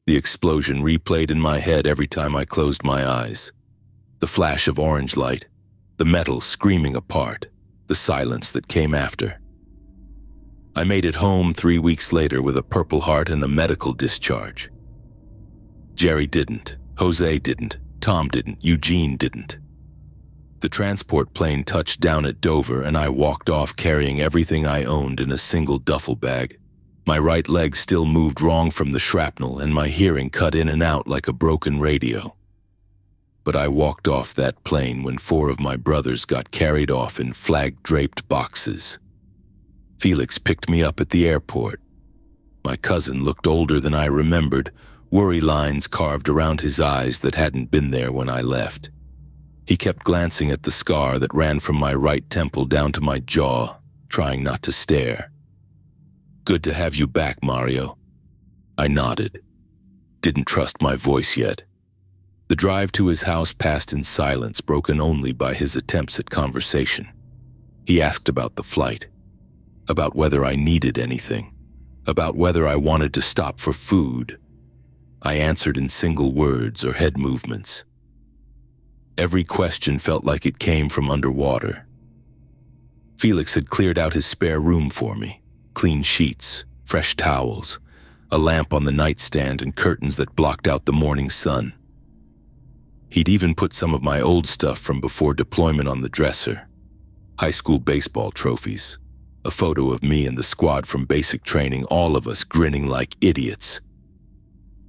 The explosion replayed in my head every time I closed my eyes. The flash of orange light, the metal screaming apart, the silence that came after. I made it home 3 weeks later with a Purple Heart and a medical discharge. Jerry didn't, Jose didn't, Tom didn't, Eugene didn't. The transport plane touched down at Dover and I walked off carrying everything I owned in a single duffel bag. My right leg still moved wrong from the shrapnel and my hearing cut in and out like a broken radio. But I walked off that plane when 4 of my brothers got carried off in flag-draped boxes. Felix picked me up at the airport. My cousin looked older than I remembered, worry lines carved around his eyes that hadn't been there when I left. He kept glancing at the scar that ran from my right temple down to my jaw, trying not to stare. "Good to have you back, Mario." I nodded. Didn't trust my voice yet. The drive to his house passed in silence, broken only by his attempts at conversation. He asked about the flight, about whether I needed anything, about whether I wanted to stop for food. I answered in single words or head movements. Every question felt like it came from underwater. Felix had cleared out his spare room for me. Clean sheets, fresh towels, a lamp on the nightstand and curtains that blocked out the morning sun. He'd even put some of my old stuff from before deployment on the dresser. High school baseball trophies, a photo of me and the squad from basic training, all of us grinning like idiots.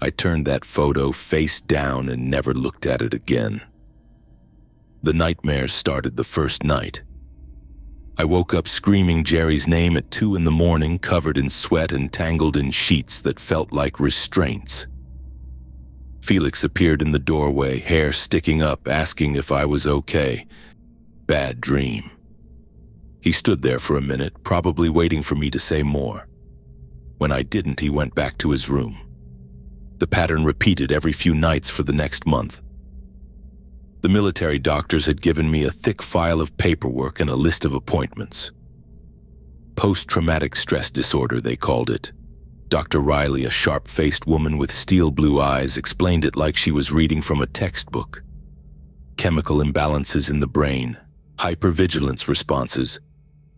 I turned that photo face down and never looked at it again. The nightmares started the first night. I woke up screaming Jerry's name at 2 in the morning, covered in sweat and tangled in sheets that felt like restraints. Felix appeared in the doorway, hair sticking up, asking if I was okay. Bad dream. He stood there for a minute, probably waiting for me to say more. When I didn't, he went back to his room. The pattern repeated every few nights for the next month. The military doctors had given me a thick file of paperwork and a list of appointments. Post-traumatic stress disorder, they called it. Dr. Riley, a sharp-faced woman with steel blue eyes, explained it like she was reading from a textbook. Chemical imbalances in the brain, hypervigilance responses,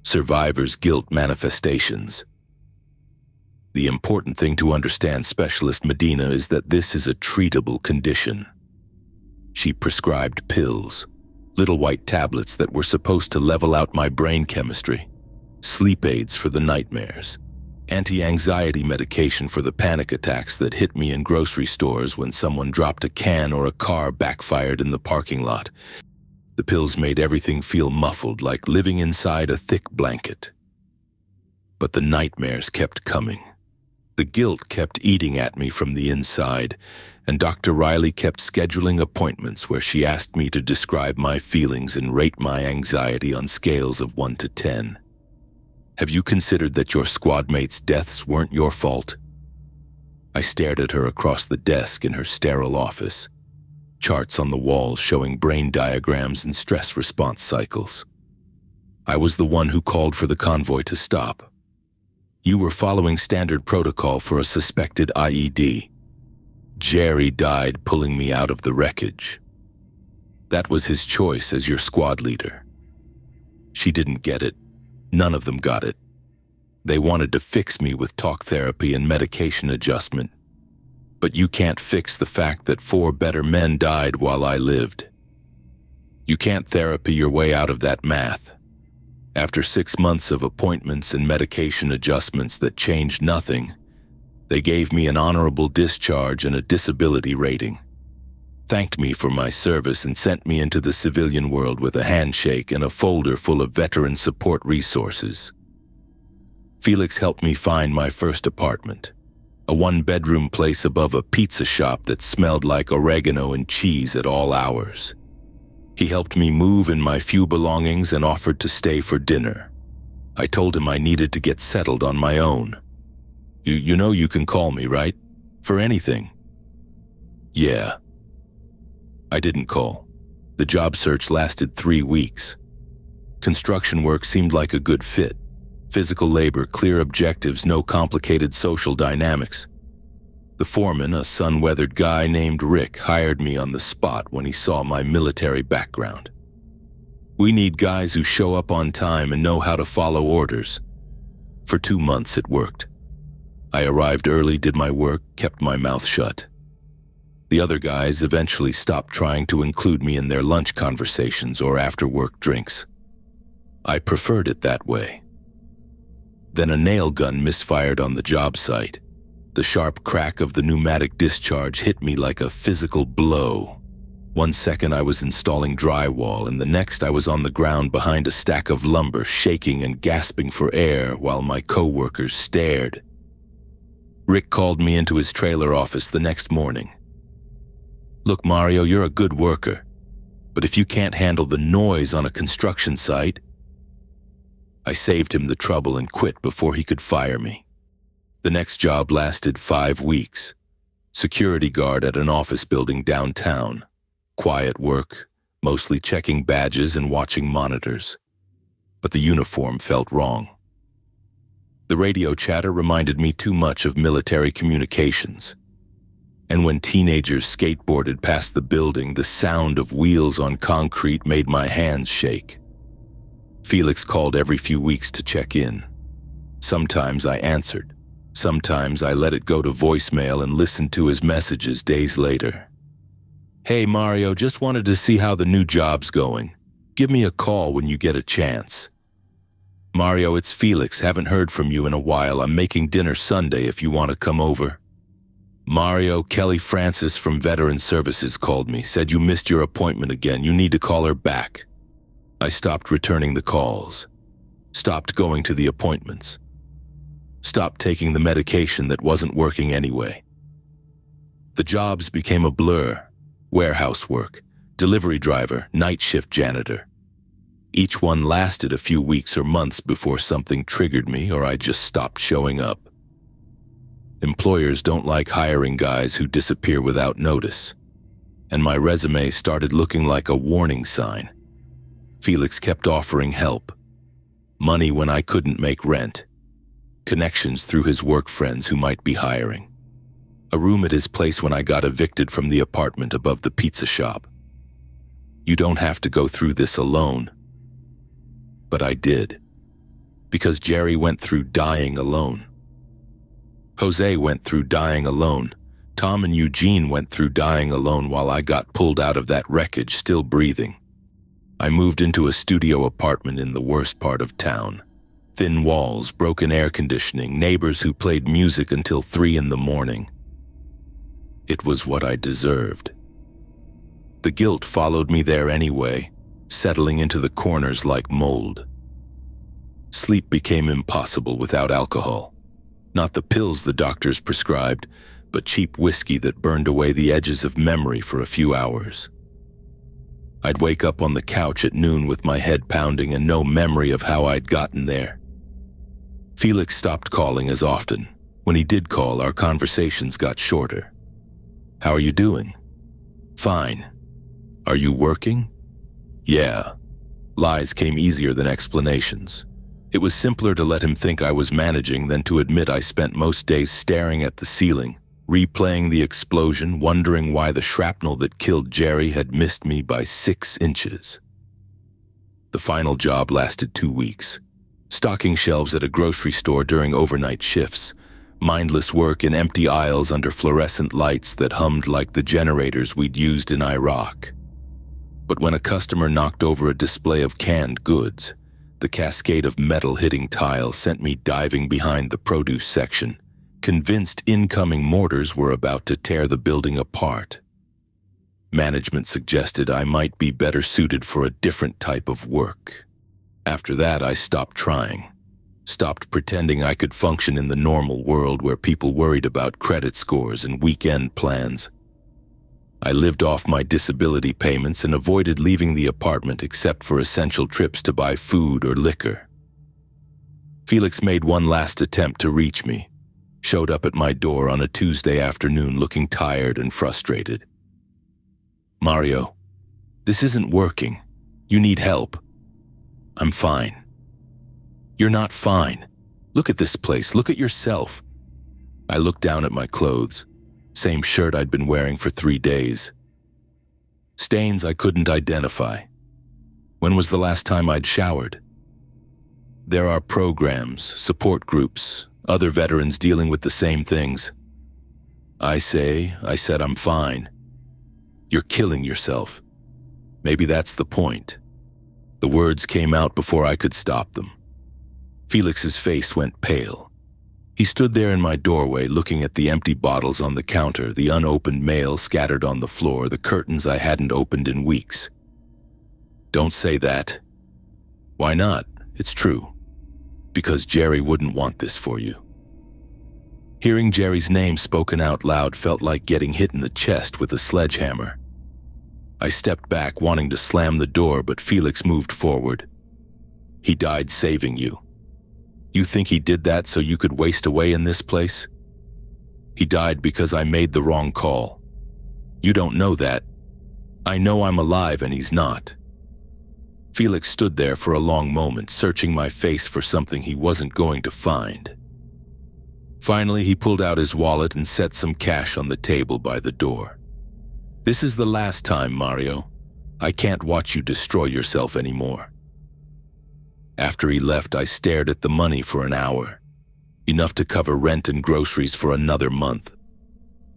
survivor's guilt manifestations. The important thing to understand, Specialist Medina, is that this is a treatable condition. She prescribed pills, little white tablets that were supposed to level out my brain chemistry, sleep aids for the nightmares, anti-anxiety medication for the panic attacks that hit me in grocery stores when someone dropped a can or a car backfired in the parking lot. The pills made everything feel muffled, like living inside a thick blanket. But the nightmares kept coming. The guilt kept eating at me from the inside, and Dr. Riley kept scheduling appointments where she asked me to describe my feelings and rate my anxiety on scales of 1 to 10. Have you considered that your squad mates' deaths weren't your fault? I stared at her across the desk in her sterile office. Charts on the wall showing brain diagrams and stress response cycles. I was the one who called for the convoy to stop. You were following standard protocol for a suspected IED. Jerry died pulling me out of the wreckage. That was his choice as your squad leader. She didn't get it. None of them got it. They wanted to fix me with talk therapy and medication adjustment. But you can't fix the fact that 4 better men died while I lived. You can't therapy your way out of that math. After 6 months of appointments and medication adjustments that changed nothing, they gave me an honorable discharge and a disability rating, thanked me for my service and sent me into the civilian world with a handshake and a folder full of veteran support resources. Felix helped me find my first apartment, a 1-bedroom place above a pizza shop that smelled like oregano and cheese at all hours. He helped me move in my few belongings and offered to stay for dinner. I told him I needed to get settled on my own. You know you can call me, right? For anything. Yeah. I didn't call. The job search lasted 3 weeks. Construction work seemed like a good fit. Physical labor, clear objectives, no complicated social dynamics. The foreman, a sun-weathered guy named Rick, hired me on the spot when he saw my military background. We need guys who show up on time and know how to follow orders. For 2 months it worked. I arrived early, did my work, kept my mouth shut. The other guys eventually stopped trying to include me in their lunch conversations or after-work drinks. I preferred it that way. Then a nail gun misfired on the job site. The sharp crack of the pneumatic discharge hit me like a physical blow. 1 second I was installing drywall, and the next I was on the ground behind a stack of lumber, shaking and gasping for air while my co-workers stared. Rick called me into his trailer office the next morning. "Look, Mario, you're a good worker, but if you can't handle the noise on a construction site..." I saved him the trouble and quit before he could fire me. The next job lasted 5 weeks. Security guard at an office building downtown. Quiet work, mostly checking badges and watching monitors. But the uniform felt wrong. The radio chatter reminded me too much of military communications. And when teenagers skateboarded past the building, the sound of wheels on concrete made my hands shake. Felix called every few weeks to check in. Sometimes I answered. Sometimes I let it go to voicemail and listened to his messages days later. "Hey Mario, just wanted to see how the new job's going. Give me a call when you get a chance." "Mario, it's Felix. Haven't heard from you in a while. I'm making dinner Sunday if you want to come over." "Mario, Kelly Francis from Veteran Services called me, said you missed your appointment again. You need to call her back." I stopped returning the calls. Stopped going to the appointments. Stopped taking the medication that wasn't working anyway. The jobs became a blur. Warehouse work, delivery driver, night shift janitor. Each one lasted a few weeks or months before something triggered me or I just stopped showing up. Employers don't like hiring guys who disappear without notice, and my resume started looking like a warning sign. Felix kept offering help. Money when I couldn't make rent. Connections through his work friends who might be hiring. A room at his place when I got evicted from the apartment above the pizza shop. You don't have to go through this alone. But I did. Because Jerry went through dying alone. Jose went through dying alone. Tom and Eugene went through dying alone while I got pulled out of that wreckage still breathing. I moved into a studio apartment in the worst part of town. Thin walls, broken air conditioning, neighbors who played music until 3 in the morning. It was what I deserved. The guilt followed me there anyway, settling into the corners like mold. Sleep became impossible without alcohol. Not the pills the doctors prescribed, but cheap whiskey that burned away the edges of memory for a few hours. I'd wake up on the couch at noon with my head pounding and no memory of how I'd gotten there. Felix stopped calling as often. When he did call, our conversations got shorter. "How are you doing?" "Fine." "Are you working?" "Yeah." Lies came easier than explanations. It was simpler to let him think I was managing than to admit I spent most days staring at the ceiling, replaying the explosion, wondering why the shrapnel that killed Jerry had missed me by 6 inches. The final job lasted 2 weeks. Stocking shelves at a grocery store during overnight shifts. Mindless work in empty aisles under fluorescent lights that hummed like the generators we'd used in Iraq. But when a customer knocked over a display of canned goods, the cascade of metal hitting tile sent me diving behind the produce section, convinced incoming mortars were about to tear the building apart. Management suggested I might be better suited for a different type of work. After that, I stopped trying. Stopped pretending I could function in the normal world where people worried about credit scores and weekend plans. I lived off my disability payments and avoided leaving the apartment except for essential trips to buy food or liquor. Felix made one last attempt to reach me, showed up at my door on a Tuesday afternoon looking tired and frustrated. "Mario, this isn't working. You need help." "I'm fine." "You're not fine. Look at this place. Look at yourself." I looked down at my clothes. Same shirt I'd been wearing for 3 days. Stains I couldn't identify. When was the last time I'd showered? There are programs, support groups, other veterans dealing with the same things. I said I'm fine. You're killing yourself. Maybe that's the point. The words came out before I could stop them. Felix's face went pale. He stood there in my doorway looking at the empty bottles on the counter, the unopened mail scattered on the floor, the curtains I hadn't opened in weeks. Don't say that. Why not? It's true. Because Jerry wouldn't want this for you. Hearing Jerry's name spoken out loud felt like getting hit in the chest with a sledgehammer. I stepped back, wanting to slam the door, but Felix moved forward. He died saving you. You think he did that so you could waste away in this place? He died because I made the wrong call. You don't know that. I know I'm alive and he's not. Felix stood there for a long moment, searching my face for something he wasn't going to find. Finally, he pulled out his wallet and set some cash on the table by the door. This is the last time, Mario. I can't watch you destroy yourself anymore. After he left, I stared at the money for an hour. Enough to cover rent and groceries for another month.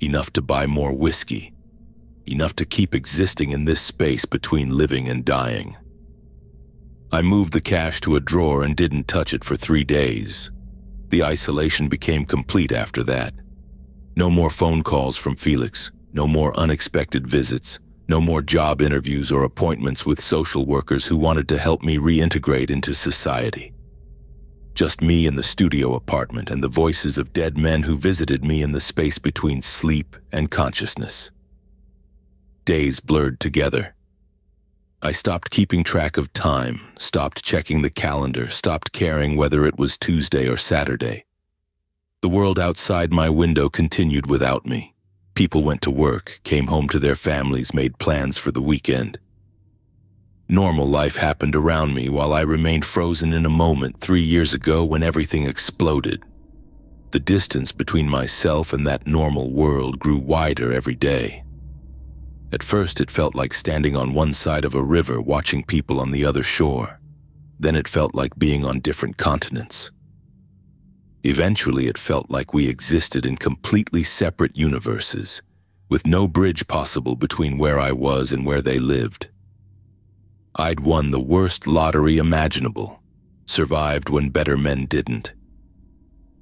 Enough to buy more whiskey. Enough to keep existing in this space between living and dying. I moved the cash to a drawer and didn't touch it for 3 days. The isolation became complete after that. No more phone calls from Felix. No more unexpected visits. No more job interviews or appointments with social workers who wanted to help me reintegrate into society. Just me in the studio apartment and the voices of dead men who visited me in the space between sleep and consciousness. Days blurred together. I stopped keeping track of time, stopped checking the calendar, stopped caring whether it was Tuesday or Saturday. The world outside my window continued without me. People went to work, came home to their families, made plans for the weekend. Normal life happened around me while I remained frozen in a moment 3 years ago when everything exploded. The distance between myself and that normal world grew wider every day. At first, it felt like standing on one side of a river watching people on the other shore. Then it felt like being on different continents. Eventually, it felt like we existed in completely separate universes, with no bridge possible between where I was and where they lived. I'd won the worst lottery imaginable, survived when better men didn't.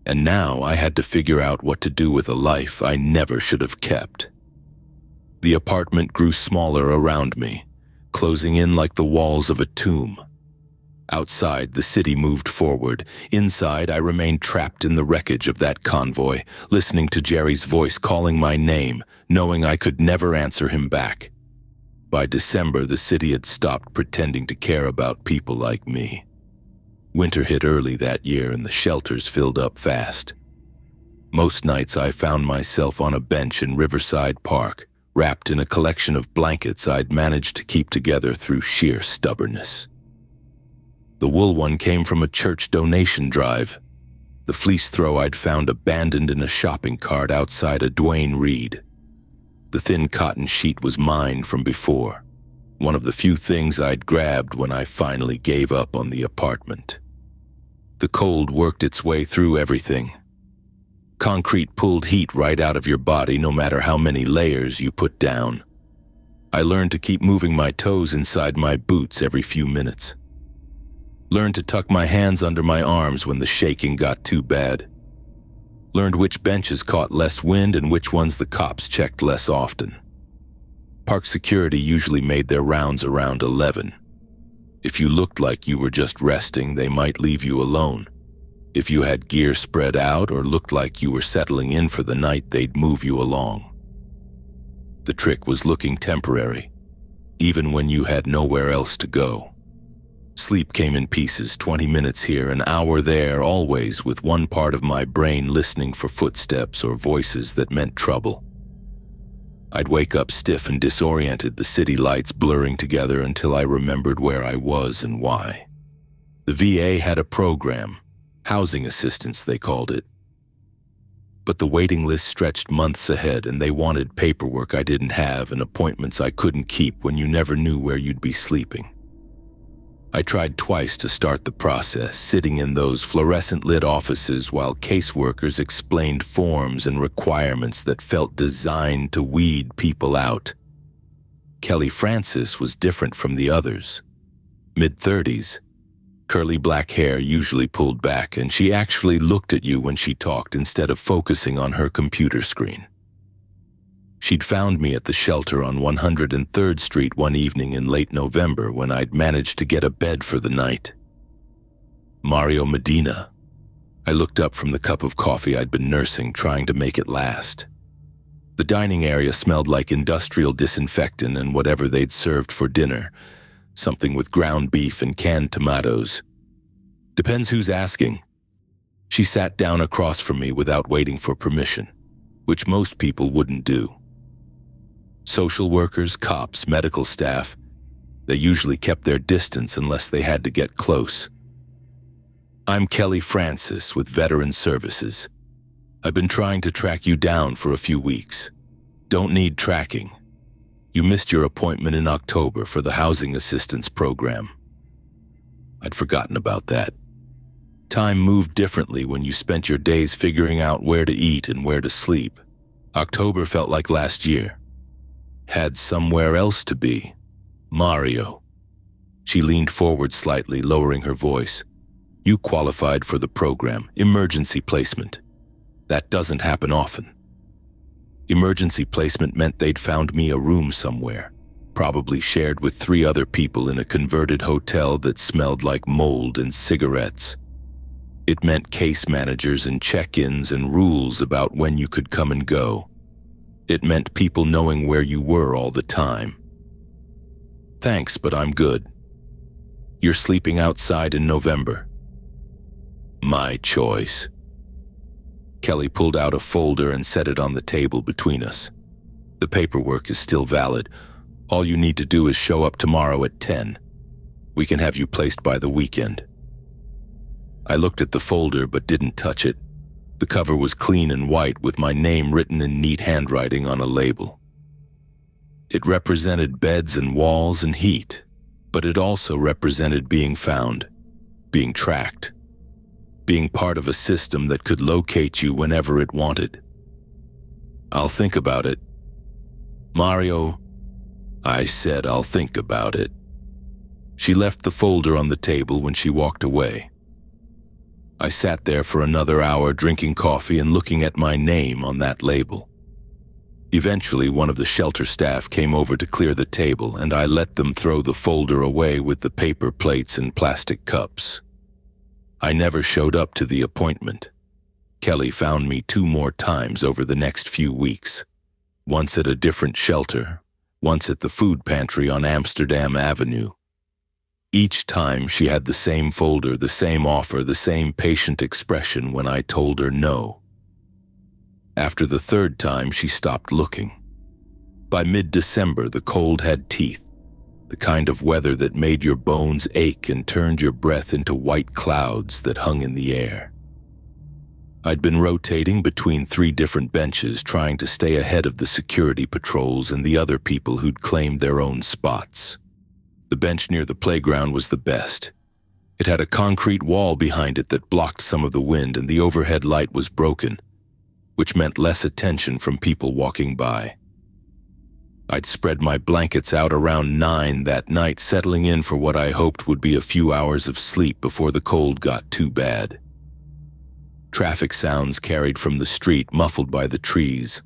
And now I had to figure out what to do with a life I never should have kept. The apartment grew smaller around me, closing in like the walls of a tomb. Outside, the city moved forward. Inside, I remained trapped in the wreckage of that convoy, listening to Jerry's voice calling my name, knowing I could never answer him back. By December, the city had stopped pretending to care about people like me. Winter hit early that year and the shelters filled up fast. Most nights I found myself on a bench in Riverside Park, wrapped in a collection of blankets I'd managed to keep together through sheer stubbornness. The wool one came from a church donation drive. The fleece throw I'd found abandoned in a shopping cart outside a Duane Reade. The thin cotton sheet was mine from before, one of the few things I'd grabbed when I finally gave up on the apartment. The cold worked its way through everything. Concrete pulled heat right out of your body no matter how many layers you put down. I learned to keep moving my toes inside my boots every few minutes. Learned to tuck my hands under my arms when the shaking got too bad. Learned which benches caught less wind and which ones the cops checked less often. Park security usually made their rounds around 11. If you looked like you were just resting, they might leave you alone. If you had gear spread out or looked like you were settling in for the night, they'd move you along. The trick was looking temporary, even when you had nowhere else to go. Sleep came in pieces, 20 minutes here, an hour there, always with one part of my brain listening for footsteps or voices that meant trouble. I'd wake up stiff and disoriented, the city lights blurring together until I remembered where I was and why. The VA had a program, housing assistance they called it. But the waiting list stretched months ahead, and they wanted paperwork I didn't have and appointments I couldn't keep when you never knew where you'd be sleeping. I tried twice to start the process, sitting in those fluorescent-lit offices while caseworkers explained forms and requirements that felt designed to weed people out. Kelly Francis was different from the others. Mid-30s, curly black hair usually pulled back, and she actually looked at you when she talked instead of focusing on her computer screen. She'd found me at the shelter on 103rd Street one evening in late November when I'd managed to get a bed for the night. Mario Medina. I looked up from the cup of coffee I'd been nursing, trying to make it last. The dining area smelled like industrial disinfectant and whatever they'd served for dinner, something with ground beef and canned tomatoes. Depends who's asking. She sat down across from me without waiting for permission, which most people wouldn't do. Social workers, cops, medical staff, they usually kept their distance unless they had to get close. I'm Kelly Francis with Veteran Services. I've been trying to track you down for a few weeks. Don't need tracking. You missed your appointment in October for the Housing Assistance Program. I'd forgotten about that. Time moved differently when you spent your days figuring out where to eat and where to sleep. October felt like last year. Had somewhere else to be. Mario. She leaned forward slightly, lowering her voice. You qualified for the program, emergency placement. That doesn't happen often. Emergency placement meant they'd found me a room somewhere, probably shared with 3 other people in a converted hotel that smelled like mold and cigarettes. It meant case managers and check-ins and rules about when you could come and go. It meant people knowing where you were all the time. Thanks, but I'm good. You're sleeping outside in November. My choice. Kelly pulled out a folder and set it on the table between us. The paperwork is still valid. All you need to do is show up tomorrow at 10. We can have you placed by the weekend. I looked at the folder but didn't touch it. The cover was clean and white with my name written in neat handwriting on a label. It represented beds and walls and heat, but it also represented being found, being tracked, being part of a system that could locate you whenever it wanted. I'll think about it. Mario, I said I'll think about it. She left the folder on the table when she walked away. I sat there for another hour drinking coffee and looking at my name on that label. Eventually, one of the shelter staff came over to clear the table, and I let them throw the folder away with the paper plates and plastic cups. I never showed up to the appointment. Kelly found me 2 more times over the next few weeks, once at a different shelter, once at the food pantry on Amsterdam Avenue. Each time she had the same folder, the same offer, the same patient expression when I told her no. After the 3rd time, she stopped looking. By mid-December, the cold had teeth, the kind of weather that made your bones ache and turned your breath into white clouds that hung in the air. I'd been rotating between 3 different benches, trying to stay ahead of the security patrols and the other people who'd claimed their own spots. The bench near the playground was the best. It had a concrete wall behind it that blocked some of the wind, and the overhead light was broken, which meant less attention from people walking by. I'd spread my blankets out around 9 that night, settling in for what I hoped would be a few hours of sleep before the cold got too bad. Traffic sounds carried from the street, muffled by the trees.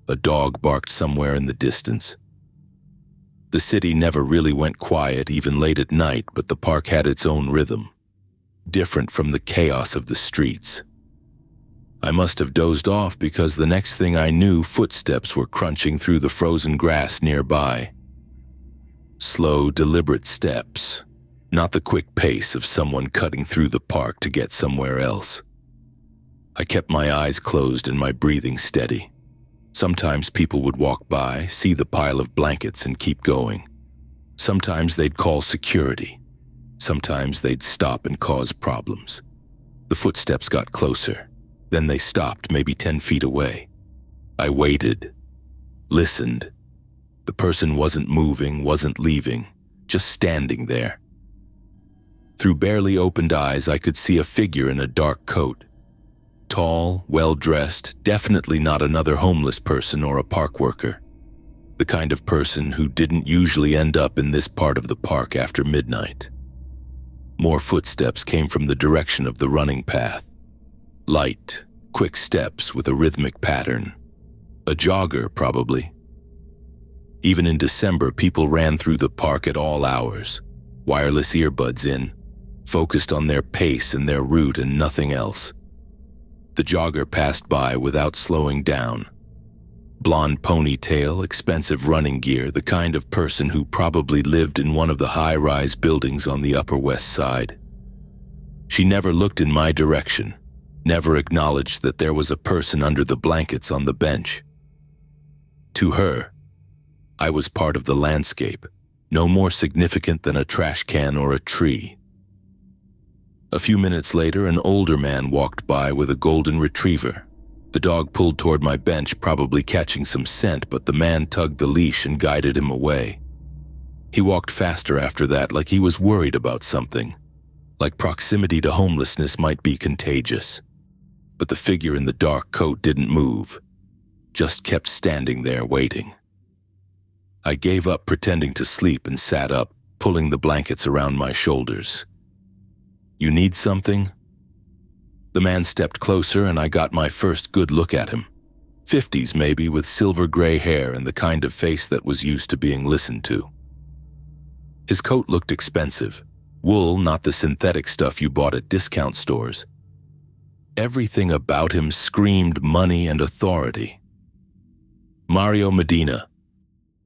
A dog barked somewhere in the distance. The city never really went quiet, even late at night, but the park had its own rhythm, different from the chaos of the streets. I must have dozed off because the next thing I knew, footsteps were crunching through the frozen grass nearby. Slow, deliberate steps, not the quick pace of someone cutting through the park to get somewhere else. I kept my eyes closed and my breathing steady. Sometimes people would walk by, see the pile of blankets, and keep going. Sometimes they'd call security. Sometimes they'd stop and cause problems. The footsteps got closer. Then they stopped, maybe 10 feet away. I waited, listened. The person wasn't moving, wasn't leaving, just standing there. Through barely opened eyes, I could see a figure in a dark coat. Tall, well-dressed, definitely not another homeless person or a park worker. The kind of person who didn't usually end up in this part of the park after midnight. More footsteps came from the direction of the running path. Light, quick steps with a rhythmic pattern. A jogger, probably. Even in December, people ran through the park at all hours, wireless earbuds in, focused on their pace and their route and nothing else. The jogger passed by without slowing down. Blonde ponytail, expensive running gear, the kind of person who probably lived in one of the high-rise buildings on the Upper West Side. She never looked in my direction, never acknowledged that there was a person under the blankets on the bench. To her, I was part of the landscape, no more significant than a trash can or a tree. A few minutes later, an older man walked by with a golden retriever. The dog pulled toward my bench, probably catching some scent, but the man tugged the leash and guided him away. He walked faster after that, like he was worried about something, like proximity to homelessness might be contagious. But the figure in the dark coat didn't move, just kept standing there waiting. I gave up pretending to sleep and sat up, pulling the blankets around my shoulders. "You need something?" The man stepped closer and I got my first good look at him. 50s maybe, with silver gray hair and the kind of face that was used to being listened to. His coat looked expensive. Wool, not the synthetic stuff you bought at discount stores. Everything about him screamed money and authority. "Mario Medina."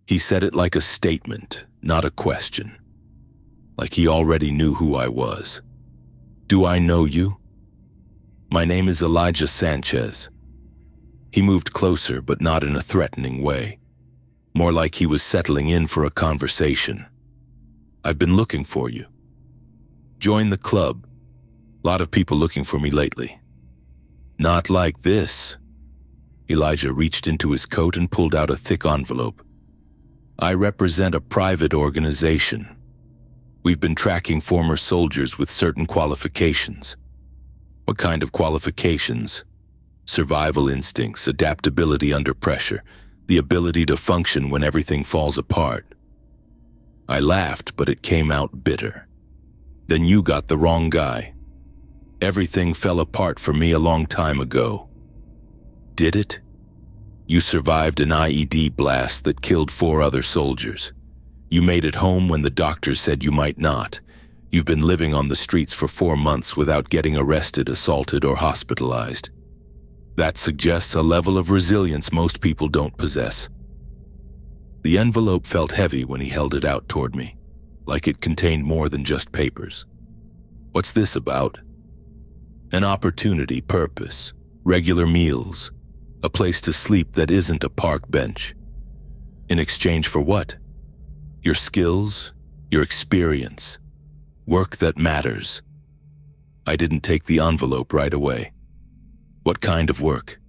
He said it like a statement, not a question. Like he already knew who I was. "Do I know you?" "My name is Elijah Sanchez." He moved closer, but not in a threatening way. More like he was settling in for a conversation. "I've been looking for you. Join the club. Lot of people looking for me lately." "Not like this." Elijah reached into his coat and pulled out a thick envelope. "I represent a private organization. We've been tracking former soldiers with certain qualifications." "What kind of qualifications?" "Survival instincts, adaptability under pressure, the ability to function when everything falls apart." I laughed, but it came out bitter. "Then you got the wrong guy. Everything fell apart for me a long time ago." "Did it? You survived an IED blast that killed 4 other soldiers. You made it home when the doctors said you might not. You've been living on the streets for 4 months without getting arrested, assaulted, or hospitalized. That suggests a level of resilience most people don't possess." The envelope felt heavy when he held it out toward me, like it contained more than just papers. "What's this about?" "An opportunity, purpose, regular meals, a place to sleep that isn't a park bench." "In exchange for what?" "Your skills, your experience, work that matters." I didn't take the envelope right away. "What kind of work?"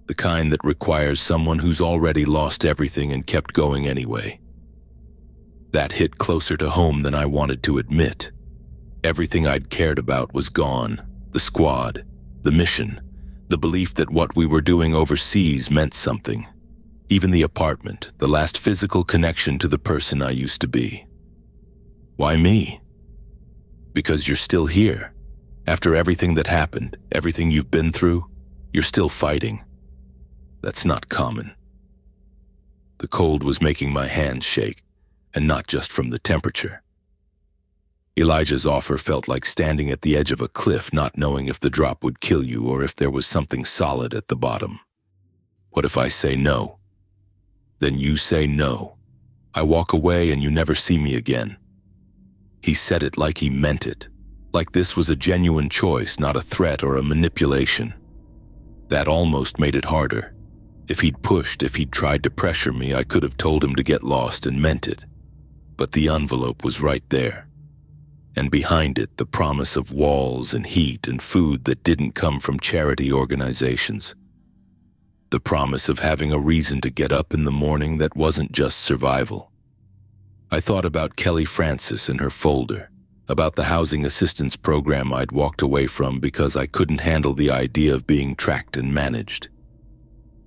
"The kind that requires someone who's already lost everything and kept going anyway." That hit closer to home than I wanted to admit. Everything I'd cared about was gone. The squad, the mission, the belief that what we were doing overseas meant something. Even the apartment, the last physical connection to the person I used to be. "Why me?" "Because you're still here. After everything that happened, everything you've been through, you're still fighting. That's not common." The cold was making my hands shake, and not just from the temperature. Elijah's offer felt like standing at the edge of a cliff, not knowing if the drop would kill you or if there was something solid at the bottom. "What if I say no?" "Then you say no. I walk away and you never see me again." He said it like he meant it, like this was a genuine choice, not a threat or a manipulation. That almost made it harder. If he'd pushed, if he'd tried to pressure me, I could have told him to get lost and meant it. But the envelope was right there. and behind it the promise of walls and heat and food that didn't come from charity organizations. The promise of having a reason to get up in the morning that wasn't just survival. I thought about Kelly Francis and her folder, about the housing assistance program I'd walked away from because I couldn't handle the idea of being tracked and managed.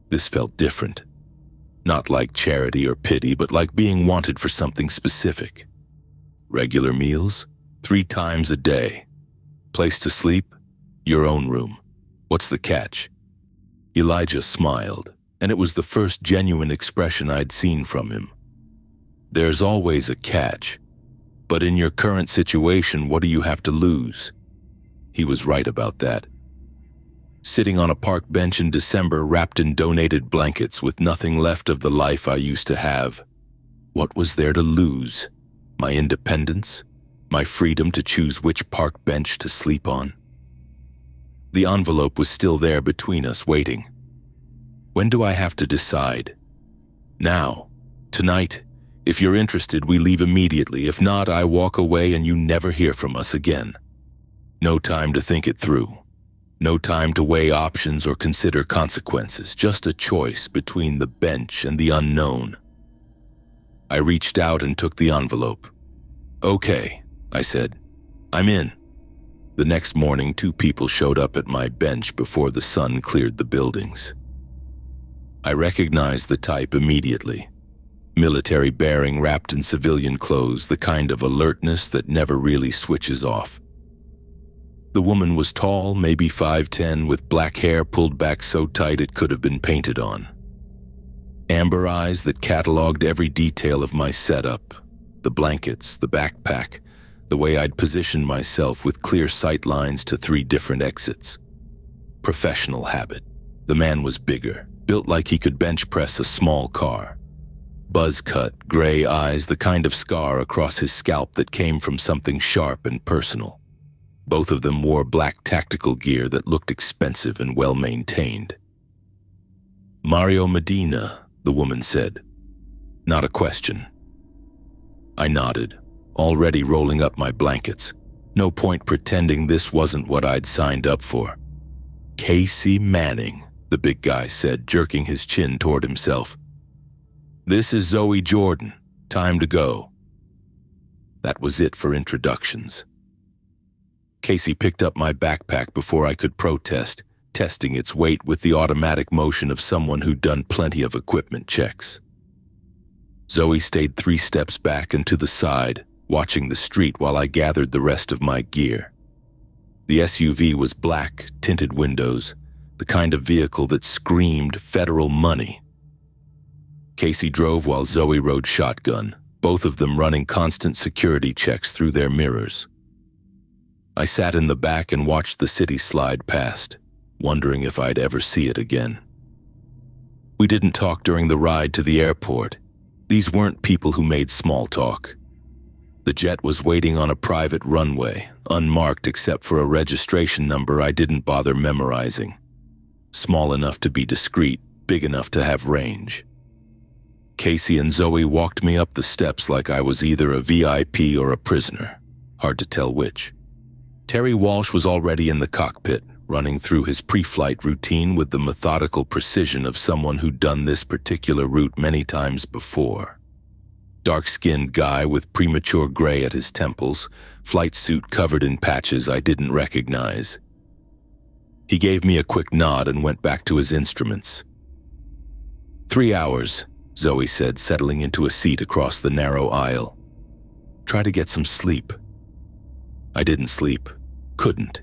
This felt different. Not like charity or pity, but like being wanted for something specific. Regular meals, 3 times a day. Place to sleep, your own room. What's the catch? Elijah smiled, and it was the first genuine expression I'd seen from him. There's always a catch, but in your current situation, what do you have to lose? He was right about that. Sitting on a park bench in December, wrapped in donated blankets with nothing left of the life I used to have. What was there to lose? My independence? My freedom to choose which park bench to sleep on? The envelope was still there between us, waiting. When do I have to decide? Now. Tonight. If you're interested, we leave immediately. If not, I walk away and you never hear from us again. No time to think it through. No time to weigh options or consider consequences. Just a choice between the bench and the unknown. I reached out and took the envelope. Okay, I said. I'm in. The next morning, 2 people showed up at my bench before the sun cleared the buildings. I recognized the type immediately. Military bearing wrapped in civilian clothes, the kind of alertness that never really switches off. The woman was tall, maybe 5'10", with black hair pulled back so tight it could have been painted on. Amber eyes that cataloged every detail of my setup, the blankets, the backpack, the way I'd positioned myself with clear sight lines to 3 different exits. Professional habit. The man was bigger, built like he could bench press a small car. Buzz cut, gray eyes, the kind of scar across his scalp that came from something sharp and personal. Both of them wore black tactical gear that looked expensive and well-maintained. Mario Medina, the woman said. Not a question. I nodded, already rolling up my blankets. No point pretending this wasn't what I'd signed up for. Casey Manning, the big guy said, jerking his chin toward himself. This is Zoe Jordan. Time to go. That was it for introductions. Casey picked up my backpack before I could protest, testing its weight with the automatic motion of someone who'd done plenty of equipment checks. Zoe stayed 3 steps back and to the side, watching the street while I gathered the rest of my gear. The SUV was black, tinted windows, the kind of vehicle that screamed federal money. Casey drove while Zoe rode shotgun, both of them running constant security checks through their mirrors. I sat in the back and watched the city slide past, wondering if I'd ever see it again. We didn't talk during the ride to the airport. These weren't people who made small talk. The jet was waiting on a private runway, unmarked except for a registration number I didn't bother memorizing. Small enough to be discreet, big enough to have range. Casey and Zoe walked me up the steps like I was either a VIP or a prisoner. Hard to tell which. Terry Walsh was already in the cockpit, running through his pre-flight routine with the methodical precision of someone who'd done this particular route many times before. Dark-skinned guy with premature gray at his temples, flight suit covered in patches I didn't recognize. He gave me a quick nod and went back to his instruments. 3 hours, Zoe said, settling into a seat across the narrow aisle. Try to get some sleep. I didn't sleep. Couldn't.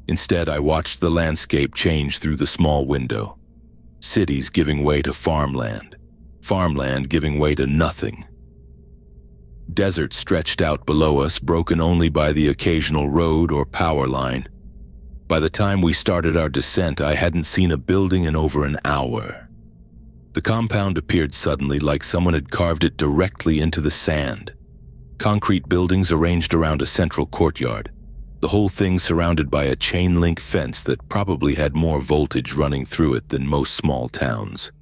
Instead, I watched the landscape change through the small window. Cities giving way to farmland. Farmland giving way to nothing. Desert stretched out below us, broken only by the occasional road or power line. By the time we started our descent, I hadn't seen a building in over an hour. The compound appeared suddenly, like someone had carved it directly into the sand. Concrete buildings arranged around a central courtyard, the whole thing surrounded by a chain-link fence that probably had more voltage running through it than most small towns.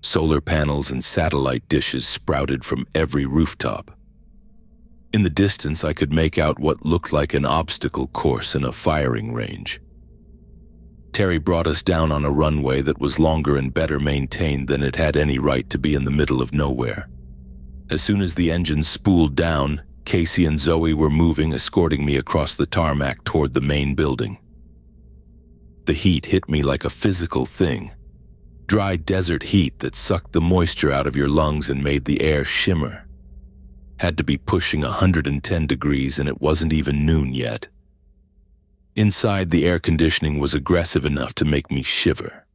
Solar panels and satellite dishes sprouted from every rooftop. In the distance, I could make out what looked like an obstacle course in a firing range. Terry brought us down on a runway that was longer and better maintained than it had any right to be in the middle of nowhere. As soon as the engine spooled down, Casey and Zoe were moving, escorting me across the tarmac toward the main building. The heat hit me like a physical thing. Dry desert heat that sucked the moisture out of your lungs and made the air shimmer. Had to be pushing 110 degrees and it wasn't even noon yet. Inside, the air conditioning was aggressive enough to make me shiver.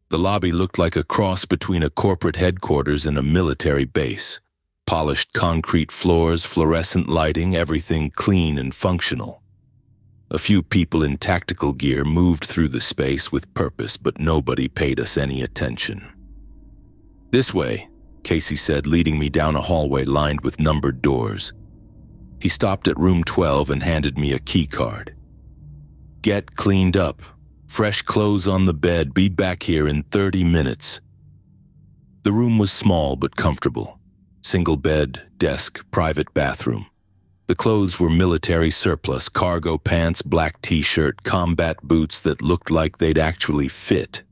The lobby looked like a cross between a corporate headquarters and a military base. Polished concrete floors, fluorescent lighting, everything clean and functional. A few people in tactical gear moved through the space with purpose, but nobody paid us any attention. "This way," Casey said, leading me down a hallway lined with numbered doors. He stopped at room 12 and handed me a key card. "Get cleaned up. Fresh clothes on the bed. Be back here in 30 minutes. The room was small but comfortable. Single bed, desk, private bathroom. The clothes were military surplus, cargo pants, black t-shirt, combat boots that looked like they'd actually fit.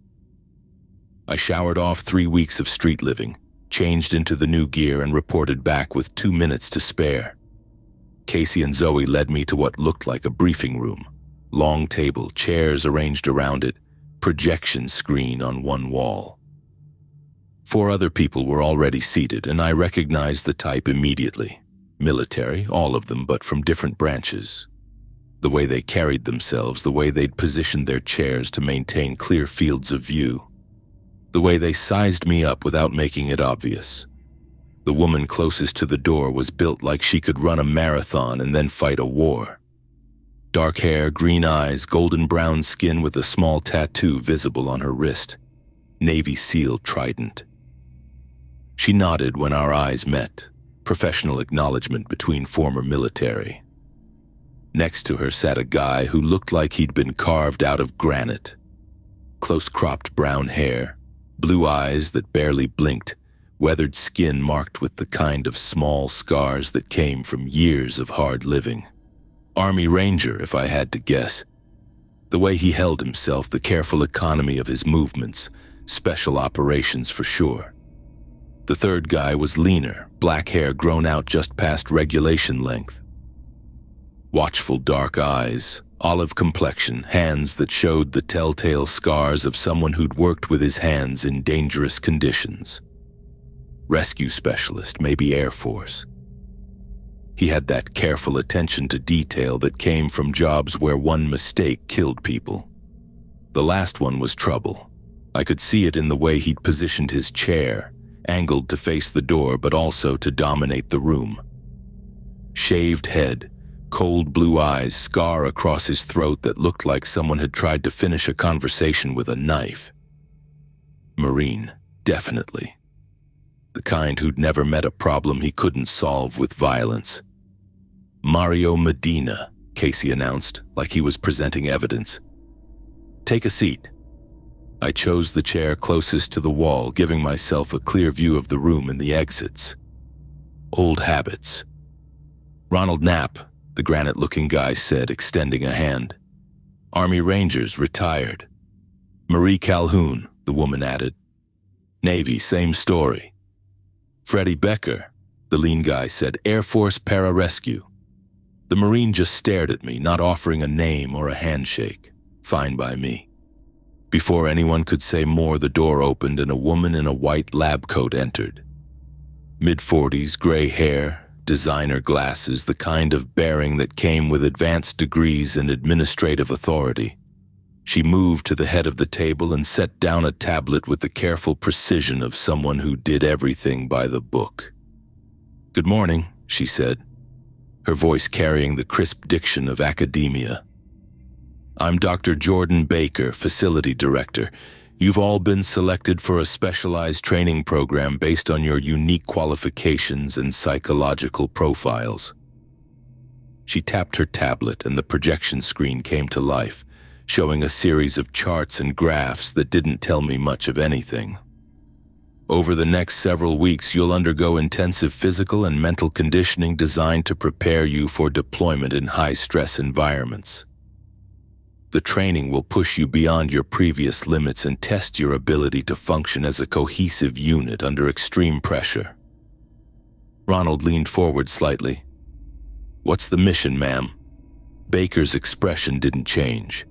I showered off 3 weeks of street living, changed into the new gear and reported back with 2 minutes to spare. Casey and Zoe led me to what looked like a briefing room. Long table, chairs arranged around it, projection screen on one wall. 4 other people were already seated, and I recognized the type immediately. Military, all of them, but from different branches. The way they carried themselves, the way they'd positioned their chairs to maintain clear fields of view. The way they sized me up without making it obvious. The woman closest to the door was built like she could run a marathon and then fight a war. Dark hair, green eyes, golden brown skin with a small tattoo visible on her wrist. Navy SEAL trident. She nodded when our eyes met, professional acknowledgement between former military. Next to her sat a guy who looked like he'd been carved out of granite. Close-cropped brown hair, blue eyes that barely blinked, weathered skin marked with the kind of small scars that came from years of hard living. Army Ranger, if I had to guess. The way he held himself, the careful economy of his movements, special operations for sure. The third guy was leaner, black hair grown out just past regulation length. Watchful dark eyes, olive complexion, hands that showed the telltale scars of someone who'd worked with his hands in dangerous conditions. Rescue specialist, maybe Air Force. He had that careful attention to detail that came from jobs where one mistake killed people. The last one was trouble. I could see it in the way he'd positioned his chair, angled to face the door but also to dominate the room. Shaved head, cold blue eyes, scar across his throat that looked like someone had tried to finish a conversation with a knife. Marine, definitely. The kind who'd never met a problem he couldn't solve with violence. "Mario Medina," Casey announced, like he was presenting evidence. "Take a seat." I chose the chair closest to the wall, giving myself a clear view of the room and the exits. Old habits. "Ronald Knapp," the granite-looking guy said, extending a hand. "Army Rangers, retired." "Marie Calhoun," the woman added. "Navy, same story." "Freddie Becker," the lean guy said, "Air Force Pararescue." The Marine just stared at me, not offering a name or a handshake. Fine by me. Before anyone could say more, the door opened and a woman in a white lab coat entered. Mid-40s, gray hair, designer glasses, the kind of bearing that came with advanced degrees and administrative authority. She moved to the head of the table and set down a tablet with the careful precision of someone who did everything by the book. "Good morning," she said, her voice carrying the crisp diction of academia. "I'm Dr. Jordan Baker, Facility Director. You've all been selected for a specialized training program based on your unique qualifications and psychological profiles." She tapped her tablet and the projection screen came to life, showing a series of charts and graphs that didn't tell me much of anything. Over the next several weeks, you'll undergo intensive physical and mental conditioning designed to prepare you for deployment in high-stress environments. The training will push you beyond your previous limits and test your ability to function as a cohesive unit under extreme pressure. Ronald leaned forward slightly. "What's the mission, ma'am?" Baker's expression didn't change.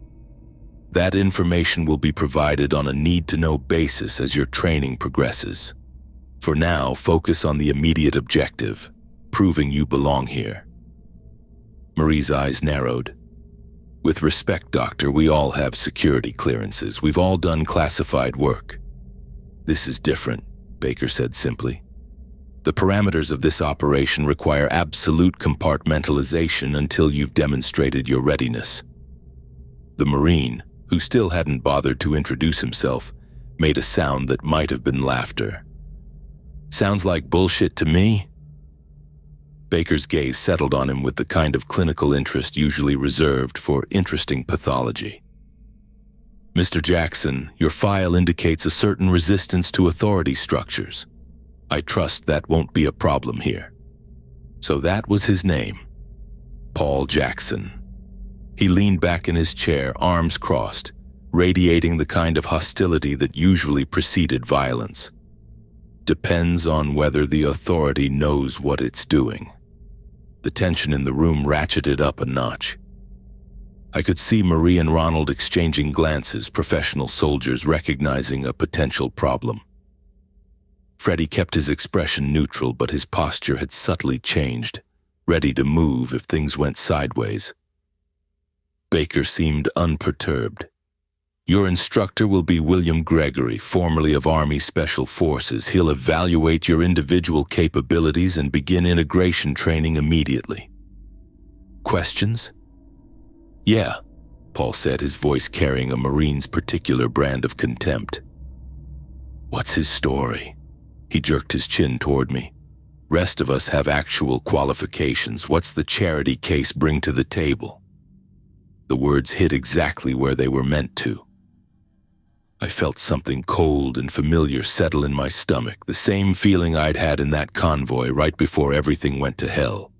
"That information will be provided on a need-to-know basis as your training progresses. For now, focus on the immediate objective, proving you belong here." Marie's eyes narrowed. "With respect, Doctor, we all have security clearances. We've all done classified work." "This is different," Baker said simply. "The parameters of this operation require absolute compartmentalization until you've demonstrated your readiness." The Marine, who still hadn't bothered to introduce himself, made a sound that might have been laughter. "Sounds like bullshit to me." Baker's gaze settled on him with the kind of clinical interest usually reserved for interesting pathology. "Mr. Jackson, your file indicates a certain resistance to authority structures. I trust that won't be a problem here." So that was his name, Paul Jackson. He leaned back in his chair, arms crossed, radiating the kind of hostility that usually preceded violence. "Depends on whether the authority knows what it's doing." The tension in the room ratcheted up a notch. I could see Marie and Ronald exchanging glances, professional soldiers recognizing a potential problem. Freddie kept his expression neutral, but his posture had subtly changed, ready to move if things went sideways. Baker seemed unperturbed. "Your instructor will be William Gregory, formerly of Army Special Forces. He'll evaluate your individual capabilities and begin integration training immediately." "Questions?" "Yeah," Paul said, his voice carrying a Marine's particular brand of contempt. "What's his story?" He jerked his chin toward me. "Rest of us have actual qualifications. What's the charity case bring to the table?" The words hit exactly where they were meant to. I felt something cold and familiar settle in my stomach, the same feeling I'd had in that convoy right before everything went to hell.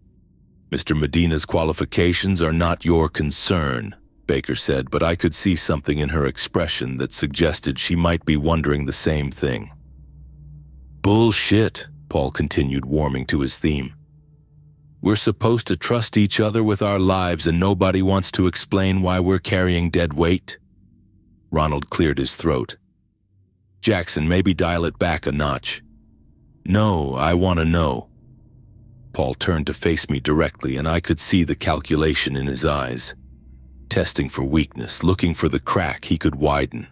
"Mr. Medina's qualifications are not your concern," Baker said, but I could see something in her expression that suggested she might be wondering the same thing. "Bullshit," Paul continued, warming to his theme. "We're supposed to trust each other with our lives, and nobody wants to explain why we're carrying dead weight." Ronald cleared his throat. "Jackson, maybe dial it back a notch." "No, I want to know." Paul turned to face me directly, and I could see the calculation in his eyes. Testing for weakness, looking for the crack he could widen.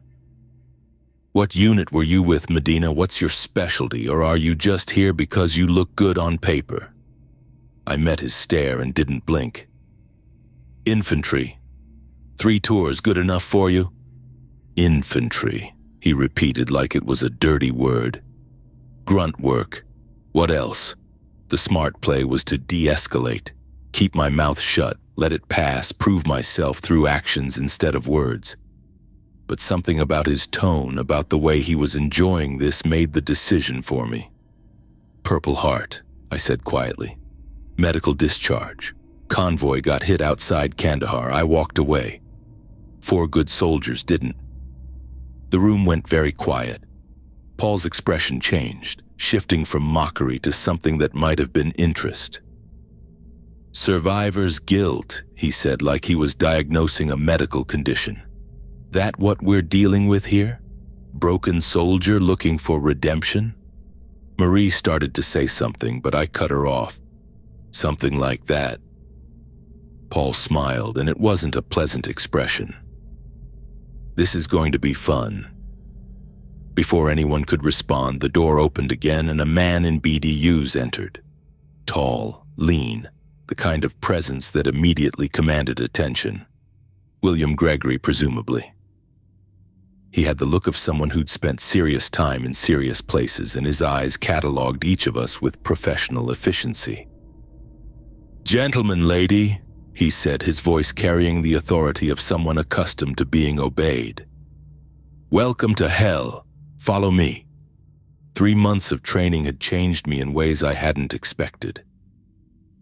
"What unit were you with, Medina? What's your specialty, or are you just here because you look good on paper?" I met his stare and didn't blink. "Infantry. 3 tours good enough for you?" "Infantry," he repeated like it was a dirty word. "Grunt work. What else?" The smart play was to de-escalate, keep my mouth shut, let it pass, prove myself through actions instead of words. But something about his tone, about the way he was enjoying this, made the decision for me. "Purple Heart," I said quietly. "Medical discharge. Convoy got hit outside Kandahar. I walked away. 4 good soldiers didn't." The room went very quiet. Paul's expression changed, shifting from mockery to something that might have been interest. "Survivor's guilt," he said, like he was diagnosing a medical condition. "That what we're dealing with here? Broken soldier looking for redemption?" Marie started to say something, but I cut her off. "Something like that." Paul smiled, and it wasn't a pleasant expression. "This is going to be fun." Before anyone could respond, the door opened again and a man in BDUs entered. Tall, lean, the kind of presence that immediately commanded attention. William Gregory, presumably. He had the look of someone who'd spent serious time in serious places, and his eyes cataloged each of us with professional efficiency. "Gentlemen, lady," he said, his voice carrying the authority of someone accustomed to being obeyed. "Welcome to hell. Follow me." 3 months of training had changed me in ways I hadn't expected.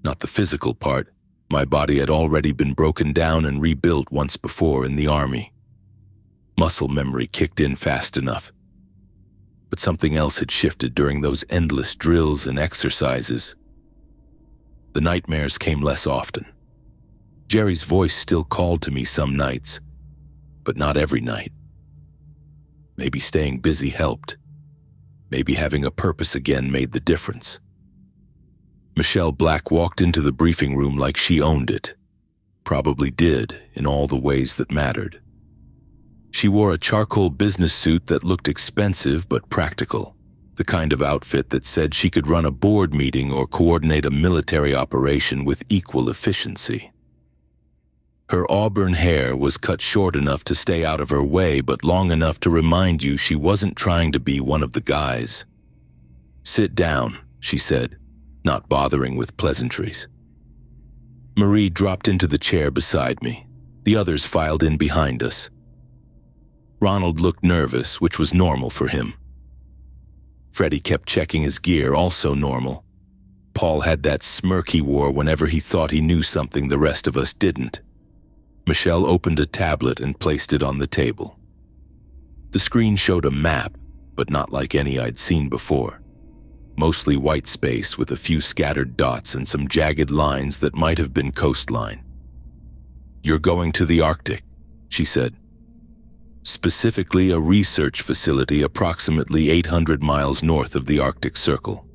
Not the physical part. My body had already been broken down and rebuilt once before in the army. Muscle memory kicked in fast enough. But something else had shifted during those endless drills and exercises. The nightmares came less often. Jerry's voice still called to me some nights, but not every night. Maybe staying busy helped. Maybe having a purpose again made the difference. Michelle Black walked into the briefing room like she owned it. Probably did, in all the ways that mattered. She wore a charcoal business suit that looked expensive but practical, the kind of outfit that said she could run a board meeting or coordinate a military operation with equal efficiency. Her auburn hair was cut short enough to stay out of her way, but long enough to remind you she wasn't trying to be one of the guys. "Sit down," she said, not bothering with pleasantries. Marie dropped into the chair beside me. The others filed in behind us. Ronald looked nervous, which was normal for him. Freddie kept checking his gear, also normal. Paul had that smirk he wore whenever he thought he knew something the rest of us didn't. Michelle opened a tablet and placed it on the table. The screen showed a map, but not like any I'd seen before. Mostly white space with a few scattered dots and some jagged lines that might have been coastline. "You're going to the Arctic," she said. "Specifically a research facility approximately 800 miles north of the Arctic Circle.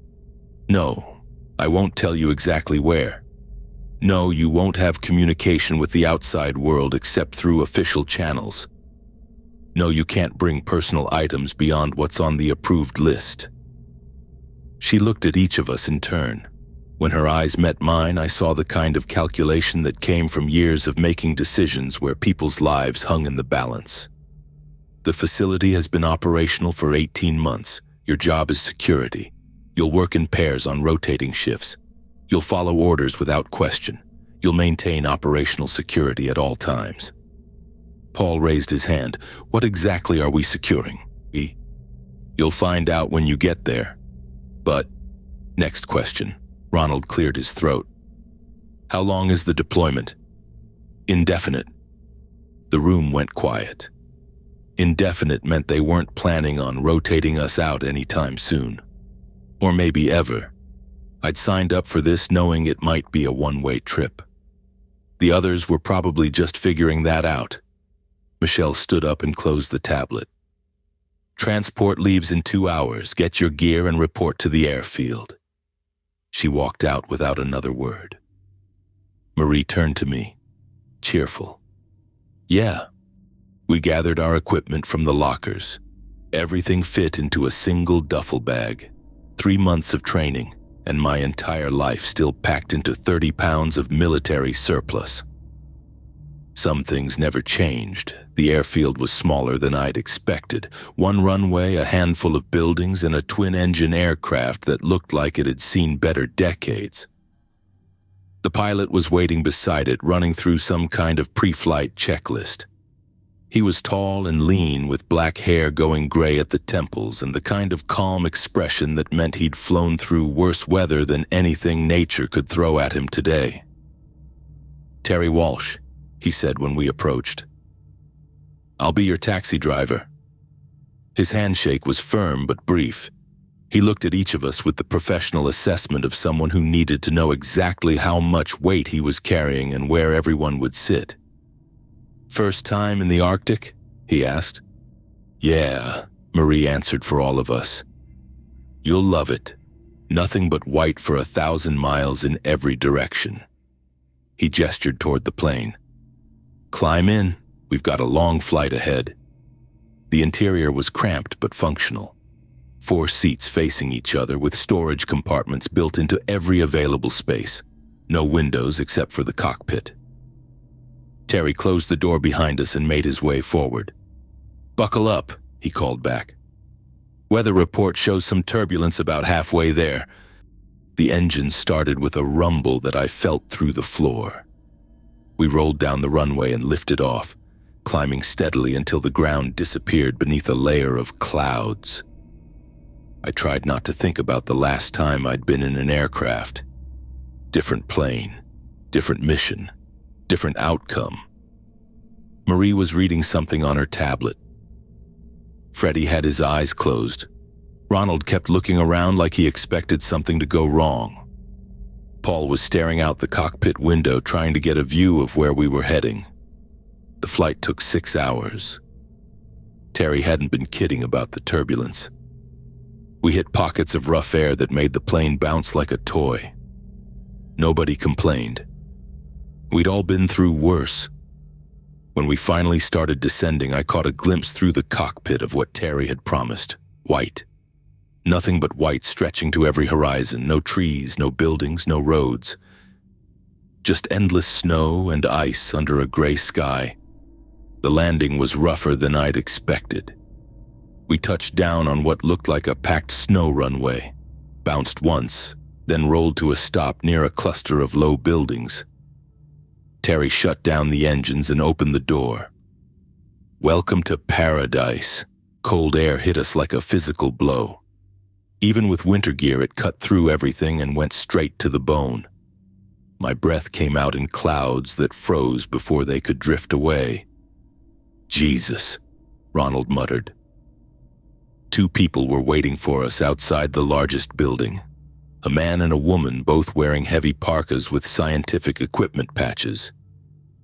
No, I won't tell you exactly where. No, you won't have communication with the outside world except through official channels. No, you can't bring personal items beyond what's on the approved list." She looked at each of us in turn. When her eyes met mine, I saw the kind of calculation that came from years of making decisions where people's lives hung in the balance. "The facility has been operational for 18 months. Your job is security. You'll work in pairs on rotating shifts. You'll follow orders without question. You'll maintain operational security at all times." Paul raised his hand. "What exactly are we securing?" "You'll find out when you get there. But..." "Next question." Ronald cleared his throat. "How long is the deployment?" "Indefinite." The room went quiet. Indefinite meant they weren't planning on rotating us out anytime soon. Or maybe ever. I'd signed up for this knowing it might be a one-way trip. The others were probably just figuring that out. Michelle stood up and closed the tablet. "Transport leaves in 2 hours. Get your gear and report to the airfield." She walked out without another word. Marie turned to me, cheerful. "Yeah." We gathered our equipment from the lockers. Everything fit into a single duffel bag. 3 months of training, and my entire life still packed into 30 pounds of military surplus. Some things never changed. The airfield was smaller than I'd expected. One runway, a handful of buildings, and a twin-engine aircraft that looked like it had seen better decades. The pilot was waiting beside it, running through some kind of pre-flight checklist. He was tall and lean, with black hair going gray at the temples and the kind of calm expression that meant he'd flown through worse weather than anything nature could throw at him today. "Terry Walsh," he said when we approached. "I'll be your taxi driver." His handshake was firm but brief. He looked at each of us with the professional assessment of someone who needed to know exactly how much weight he was carrying and where everyone would sit. "First time in the Arctic?" he asked. "Yeah," Marie answered for all of us. "You'll love it. Nothing but white for 1,000 miles in every direction." He gestured toward the plane. "Climb in. We've got a long flight ahead." The interior was cramped but functional. 4 seats facing each other with storage compartments built into every available space. No windows except for the cockpit. Terry closed the door behind us and made his way forward. "Buckle up," he called back. "Weather report shows some turbulence about halfway there." The engine started with a rumble that I felt through the floor. We rolled down the runway and lifted off, climbing steadily until the ground disappeared beneath a layer of clouds. I tried not to think about the last time I'd been in an aircraft. Different plane, different mission, different outcome. Marie was reading something on her tablet. Freddie had his eyes closed. Ronald kept looking around like he expected something to go wrong. Paul was staring out the cockpit window trying to get a view of where we were heading. The flight took 6 hours. Terry hadn't been kidding about the turbulence. We hit pockets of rough air that made the plane bounce like a toy. Nobody complained. We'd all been through worse. When we finally started descending, I caught a glimpse through the cockpit of what Terry had promised. White. Nothing but white stretching to every horizon. No trees, no buildings, no roads. Just endless snow and ice under a gray sky. The landing was rougher than I'd expected. We touched down on what looked like a packed snow runway, bounced once, then rolled to a stop near a cluster of low buildings. Terry shut down the engines and opened the door. Welcome to paradise. Cold air hit us like a physical blow. Even with winter gear, it cut through everything and went straight to the bone. My breath came out in clouds that froze before they could drift away. Jesus, Ronald muttered. 2 people were waiting for us outside the largest building. A man and a woman, both wearing heavy parkas with scientific equipment patches.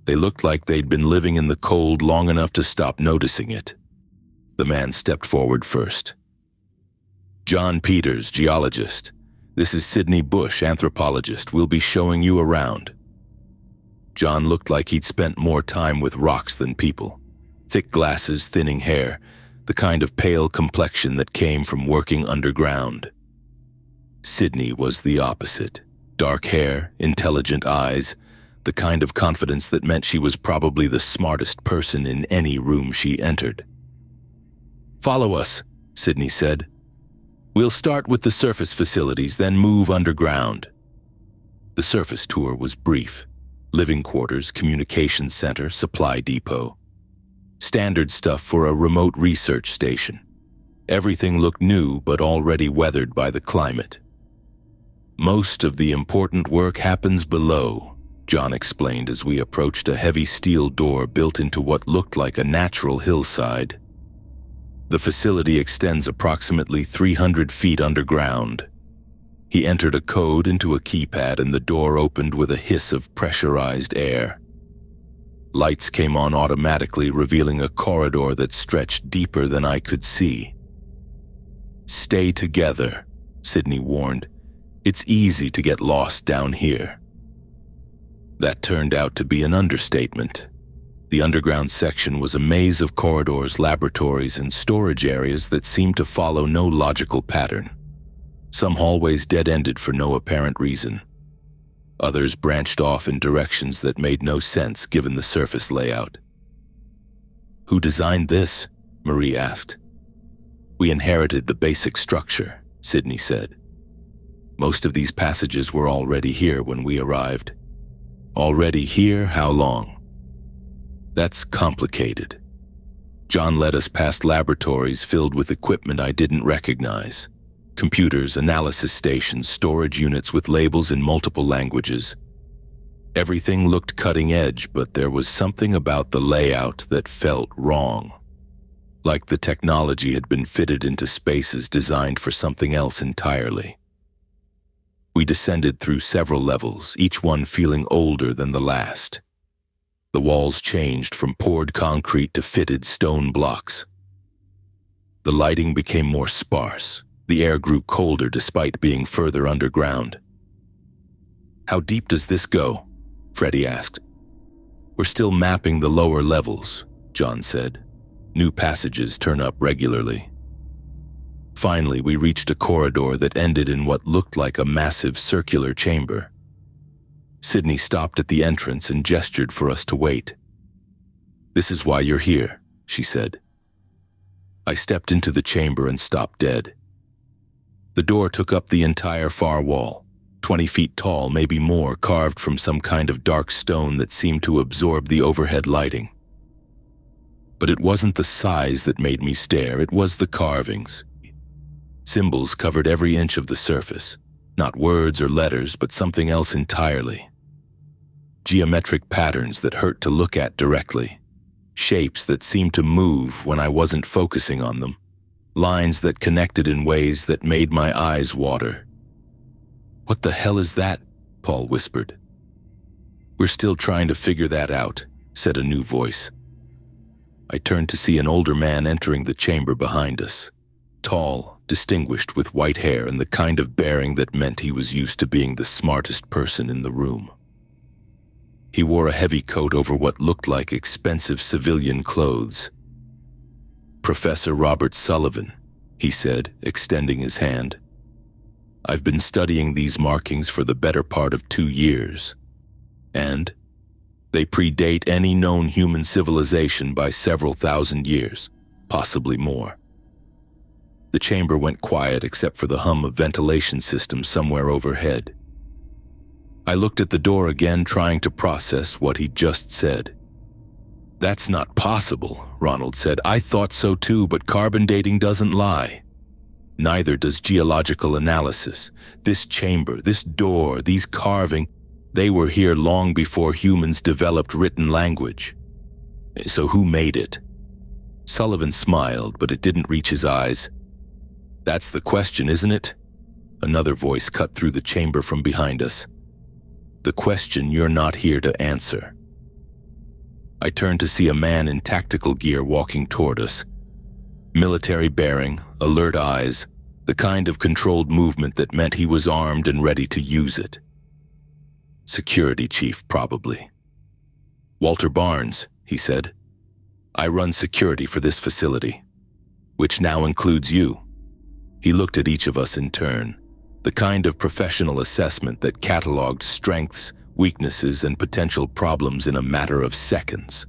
They looked like they'd been living in the cold long enough to stop noticing it. The man stepped forward first. John Peters, geologist. This is Sidney Bush, anthropologist. We'll be showing you around. John looked like he'd spent more time with rocks than people. Thick glasses, thinning hair, the kind of pale complexion that came from working underground. Sidney was the opposite. Dark hair, intelligent eyes, the kind of confidence that meant she was probably the smartest person in any room she entered. Follow us, Sidney said. We'll start with the surface facilities, then move underground. The surface tour was brief. Living quarters, communications center, supply depot. Standard stuff for a remote research station. Everything looked new but already weathered by the climate. Most of the important work happens below, John explained as we approached a heavy steel door built into what looked like a natural hillside. The facility extends approximately 300 feet underground. He entered a code into a keypad and the door opened with a hiss of pressurized air. Lights came on automatically, revealing a corridor that stretched deeper than I could see. Stay together, Sidney warned. It's easy to get lost down here. That turned out to be an understatement. The underground section was a maze of corridors, laboratories, and storage areas that seemed to follow no logical pattern. Some hallways dead-ended for no apparent reason. Others branched off in directions that made no sense given the surface layout. Who designed this? Marie asked. We inherited the basic structure, Sidney said. Most of these passages were already here when we arrived. Already here, how long? That's complicated. John led us past laboratories filled with equipment I didn't recognize. Computers, analysis stations, storage units with labels in multiple languages. Everything looked cutting edge, but there was something about the layout that felt wrong. Like the technology had been fitted into spaces designed for something else entirely. We descended through several levels, each one feeling older than the last. The walls changed from poured concrete to fitted stone blocks. The lighting became more sparse. The air grew colder despite being further underground. How deep does this go? Freddie asked. We're still mapping the lower levels, John said. New passages turn up regularly. Finally, we reached a corridor that ended in what looked like a massive circular chamber. Sidney stopped at the entrance and gestured for us to wait. This is why you're here, she said. I stepped into the chamber and stopped dead. The door took up the entire far wall, 20 feet tall, maybe more, carved from some kind of dark stone that seemed to absorb the overhead lighting. But it wasn't the size that made me stare, it was the carvings. Symbols covered every inch of the surface, not words or letters, but something else entirely. Geometric patterns that hurt to look at directly, shapes that seemed to move when I wasn't focusing on them, lines that connected in ways that made my eyes water. "What the hell is that?" Paul whispered. "We're still trying to figure that out," said a new voice. I turned to see an older man entering the chamber behind us. Tall, distinguished with white hair and the kind of bearing that meant he was used to being the smartest person in the room. He wore a heavy coat over what looked like expensive civilian clothes. "Professor Robert Sullivan," he said, extending his hand. "I've been studying these markings for the better part of 2 years, and they predate any known human civilization by several thousand years, possibly more." The chamber went quiet except for the hum of ventilation systems somewhere overhead. I looked at the door again, trying to process what he'd just said. "That's not possible," Ronald said. "I thought so too, but carbon dating doesn't lie. Neither does geological analysis. This chamber, this door, these carving, they were here long before humans developed written language. So who made it?" Sullivan smiled, but it didn't reach his eyes. "That's the question, isn't it?" Another voice cut through the chamber from behind us. "The question you're not here to answer." I turned to see a man in tactical gear walking toward us. Military bearing, alert eyes, the kind of controlled movement that meant he was armed and ready to use it. Security chief, probably. "Walter Barnes," he said. "I run security for this facility, which now includes you." He looked at each of us in turn, the kind of professional assessment that cataloged strengths, weaknesses, and potential problems in a matter of seconds.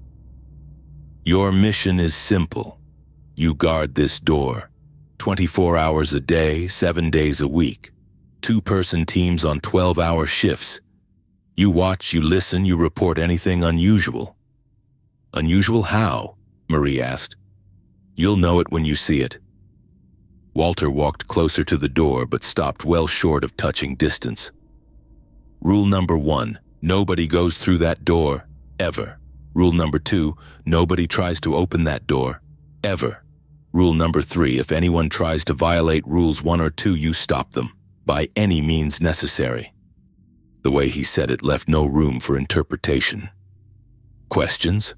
"Your mission is simple. You guard this door, 24 hours a day, 7 days a week, 2-person teams on 12-hour shifts. You watch, you listen, you report anything unusual." "Unusual how?" Marie asked. "You'll know it when you see it." Walter walked closer to the door but stopped well short of touching distance. "Rule number 1, nobody goes through that door, ever. Rule number 2, nobody tries to open that door, ever. Rule number 3, if anyone tries to violate rules 1 or 2, you stop them, by any means necessary." The way he said it left no room for interpretation. "Questions?"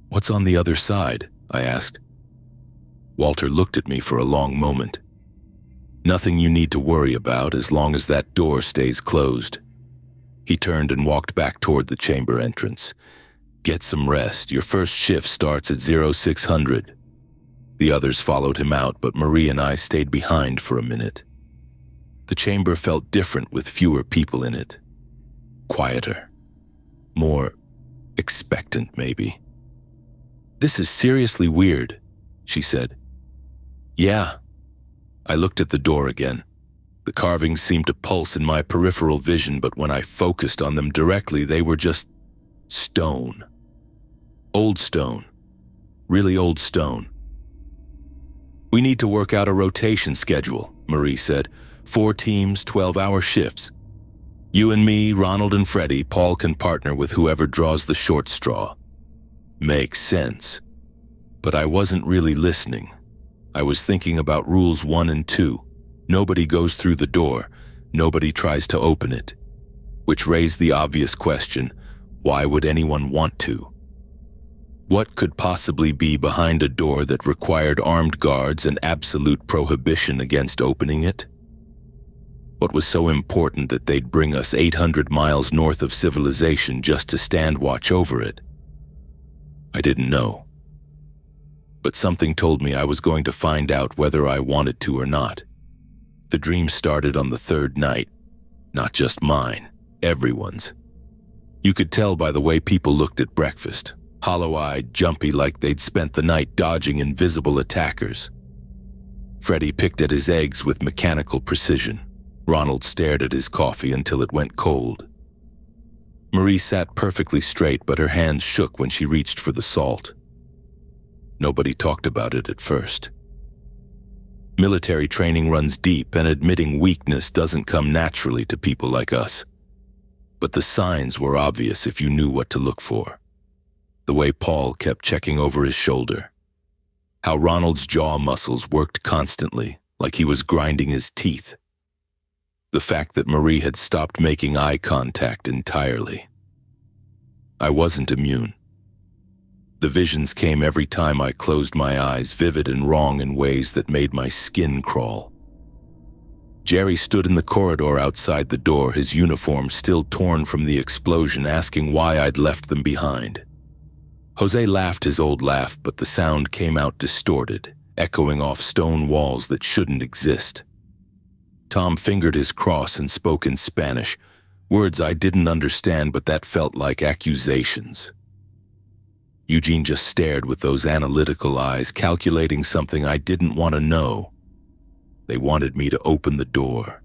"What's on the other side?" I asked. Walter looked at me for a long moment. "Nothing you need to worry about as long as that door stays closed." He turned and walked back toward the chamber entrance. "Get some rest. Your first shift starts at 0600. The others followed him out, but Marie and I stayed behind for a minute. The chamber felt different with fewer people in it. Quieter. More expectant, maybe. "This is seriously weird," she said. "Yeah." I looked at the door again. The carvings seemed to pulse in my peripheral vision, but when I focused on them directly, they were just stone. Old stone. Really old stone. "We need to work out a rotation schedule," Marie said. 4 teams, 12-hour shifts. You and me, Ronald and Freddie, Paul can partner with whoever draws the short straw." Makes sense. But I wasn't really listening. I was thinking about rules 1 and 2. Nobody goes through the door. Nobody tries to open it. Which raised the obvious question, why would anyone want to? What could possibly be behind a door that required armed guards and absolute prohibition against opening it? What was so important that they'd bring us 800 miles north of civilization just to stand watch over it? I didn't know. But something told me I was going to find out whether I wanted to or not. The dream started on the 3rd night. Not just mine, everyone's. You could tell by the way people looked at breakfast, hollow-eyed, jumpy, like they'd spent the night dodging invisible attackers. Freddie picked at his eggs with mechanical precision. Ronald stared at his coffee until it went cold. Marie sat perfectly straight, but her hands shook when she reached for the salt. Nobody talked about it at first. Military training runs deep, and admitting weakness doesn't come naturally to people like us. But the signs were obvious if you knew what to look for. The way Paul kept checking over his shoulder. How Ronald's jaw muscles worked constantly, like he was grinding his teeth. The fact that Marie had stopped making eye contact entirely. I wasn't immune. The visions came every time I closed my eyes, vivid and wrong in ways that made my skin crawl. Jerry stood in the corridor outside the door, his uniform still torn from the explosion, asking why I'd left them behind. Jose laughed his old laugh, but the sound came out distorted, echoing off stone walls that shouldn't exist. Tom fingered his cross and spoke in Spanish, words I didn't understand, but that felt like accusations. Eugene just stared with those analytical eyes, calculating something I didn't want to know. They wanted me to open the door.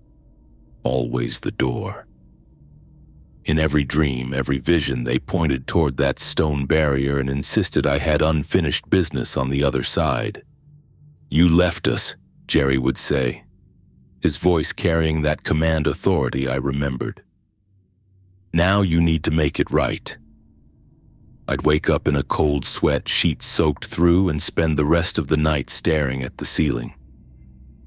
Always the door. In every dream, every vision, they pointed toward that stone barrier and insisted I had unfinished business on the other side. "You left us," Jerry would say, his voice carrying that command authority I remembered. "Now you need to make it right." I'd wake up in a cold sweat, sheets soaked through, and spend the rest of the night staring at the ceiling.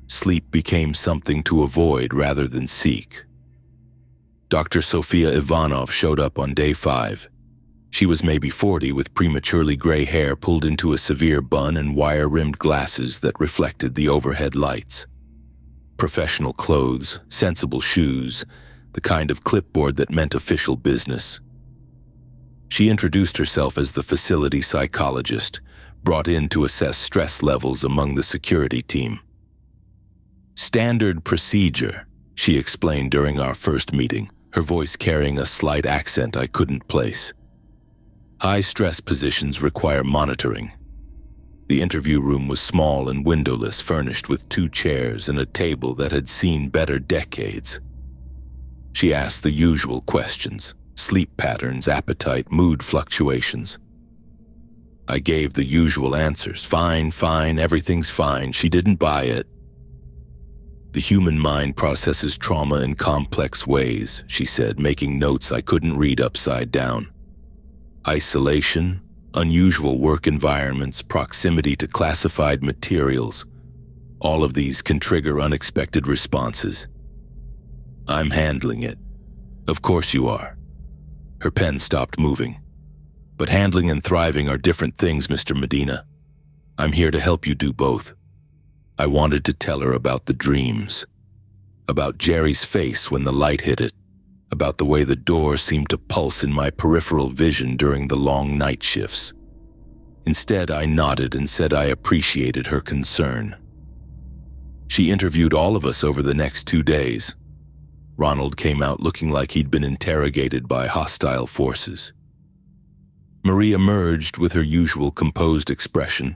Sleep became something to avoid rather than seek. Dr. Sofia Ivanov showed up on day 5. She was maybe 40, with prematurely gray hair pulled into a severe bun and wire-rimmed glasses that reflected the overhead lights. Professional clothes, sensible shoes, the kind of clipboard that meant official business. She introduced herself as the facility psychologist, brought in to assess stress levels among the security team. "Standard procedure," she explained during our first meeting, her voice carrying a slight accent I couldn't place. "High-stress positions require monitoring." The interview room was small and windowless, furnished with 2 chairs and a table that had seen better decades. She asked the usual questions: sleep patterns, appetite, mood fluctuations. I gave the usual answers: fine, everything's fine. She didn't buy it. "The human mind processes trauma in complex ways," she said, making notes I couldn't read upside down. "Isolation, unusual work environments, proximity to classified materials, all of these can trigger unexpected responses. I'm handling it." "Of course you are." Her pen stopped moving. "But handling and thriving are different things, Mr. Medina. I'm here to help you do both." I wanted to tell her about the dreams, about Jerry's face when the light hit it, about the way the door seemed to pulse in my peripheral vision during the long night shifts. Instead, I nodded and said I appreciated her concern. She interviewed all of us over the next 2 days. Ronald came out looking like he'd been interrogated by hostile forces. Marie emerged with her usual composed expression,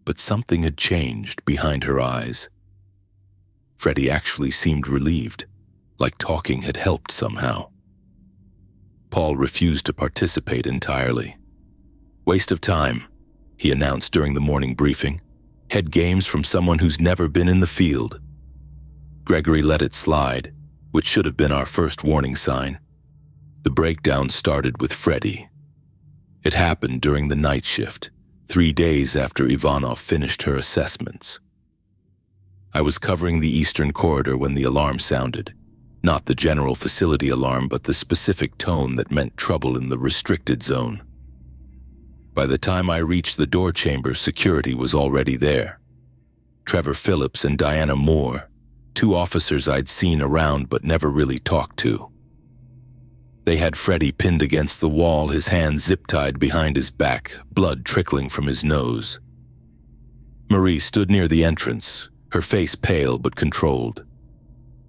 but something had changed behind her eyes. Freddie actually seemed relieved, like talking had helped somehow. Paul refused to participate entirely. "Waste of time," he announced during the morning briefing. "Head games from someone who's never been in the field." Gregory let it slide, which should have been our first warning sign. The breakdown started with Freddie. It happened during the night shift, 3 days after Ivanov finished her assessments. I was covering the eastern corridor when the alarm sounded. Not the general facility alarm, but the specific tone that meant trouble in the restricted zone. By the time I reached the door chamber, security was already there. Trevor Phillips and Diana Moore, 2 officers I'd seen around but never really talked to. They had Freddie pinned against the wall, his hands zip-tied behind his back, blood trickling from his nose. Marie stood near the entrance, her face pale but controlled.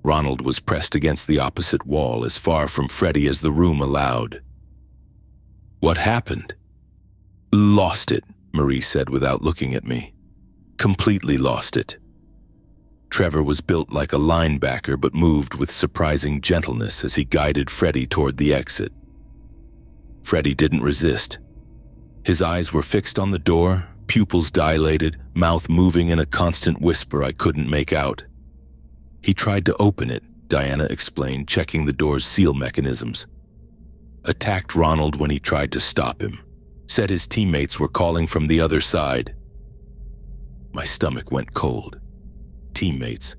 Ronald was pressed against the opposite wall, as far from Freddie as the room allowed. "What happened?" "Lost it," Marie said without looking at me. "Completely lost it." Trevor was built like a linebacker but moved with surprising gentleness as he guided Freddie toward the exit. Freddie didn't resist. His eyes were fixed on the door, pupils dilated, mouth moving in a constant whisper I couldn't make out. He tried to open it, Diana explained, checking the door's seal mechanisms. Attacked Ronald when he tried to stop him. Said his teammates were calling from the other side. My stomach went cold. Teammates.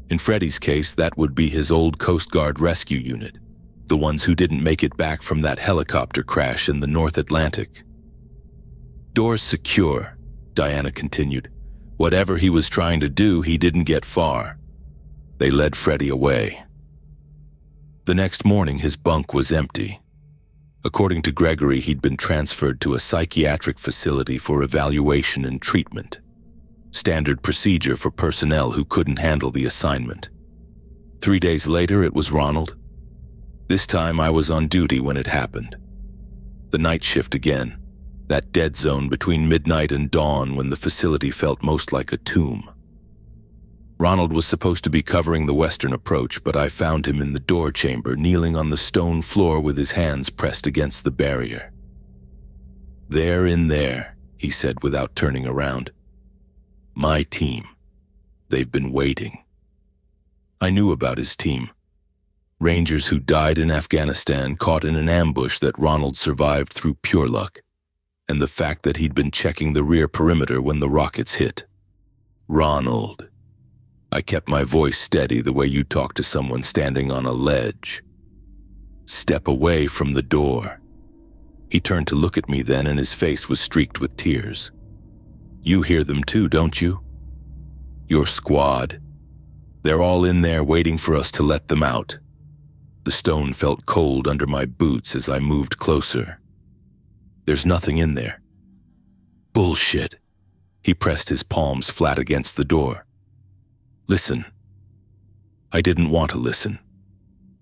In Freddie's case, that would be his old Coast Guard rescue unit, the ones who didn't make it back from that helicopter crash in the North Atlantic. Doors secure, Diana continued. Whatever he was trying to do, he didn't get far. They led Freddie away. The next morning, his bunk was empty. According to Gregory, he'd been transferred to a psychiatric facility for evaluation and treatment. Standard procedure for personnel who couldn't handle the assignment. 3 days later, it was Ronald. This time, I was on duty when it happened. The night shift again, that dead zone between midnight and dawn when the facility felt most like a tomb. Ronald was supposed to be covering the western approach, but I found him in the door chamber, kneeling on the stone floor with his hands pressed against the barrier. "They're in there," he said without turning around. "My team. They've been waiting." I knew about his team. Rangers who died in Afghanistan, caught in an ambush that Ronald survived through pure luck, and the fact that he'd been checking the rear perimeter when the rockets hit. Ronald. I kept my voice steady, the way you talk to someone standing on a ledge. "Step away from the door." He turned to look at me then, and his face was streaked with tears. "You hear them too, don't you? Your squad. They're all in there waiting for us to let them out." The stone felt cold under my boots as I moved closer. "There's nothing in there." "Bullshit." He pressed his palms flat against the door. "Listen." I didn't want to listen.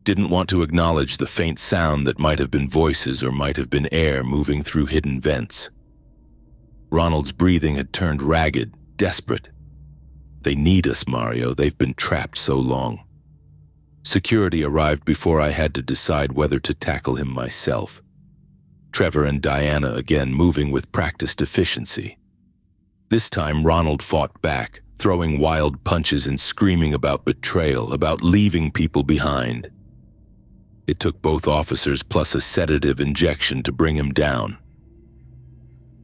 Didn't want to acknowledge the faint sound that might have been voices or might have been air moving through hidden vents. Ronald's breathing had turned ragged, desperate. "They need us, Mario. They've been trapped so long." Security arrived before I had to decide whether to tackle him myself. Trevor and Diana again moving with practiced efficiency. This time Ronald fought back, throwing wild punches and screaming about betrayal, about leaving people behind. It took both officers plus a sedative injection to bring him down.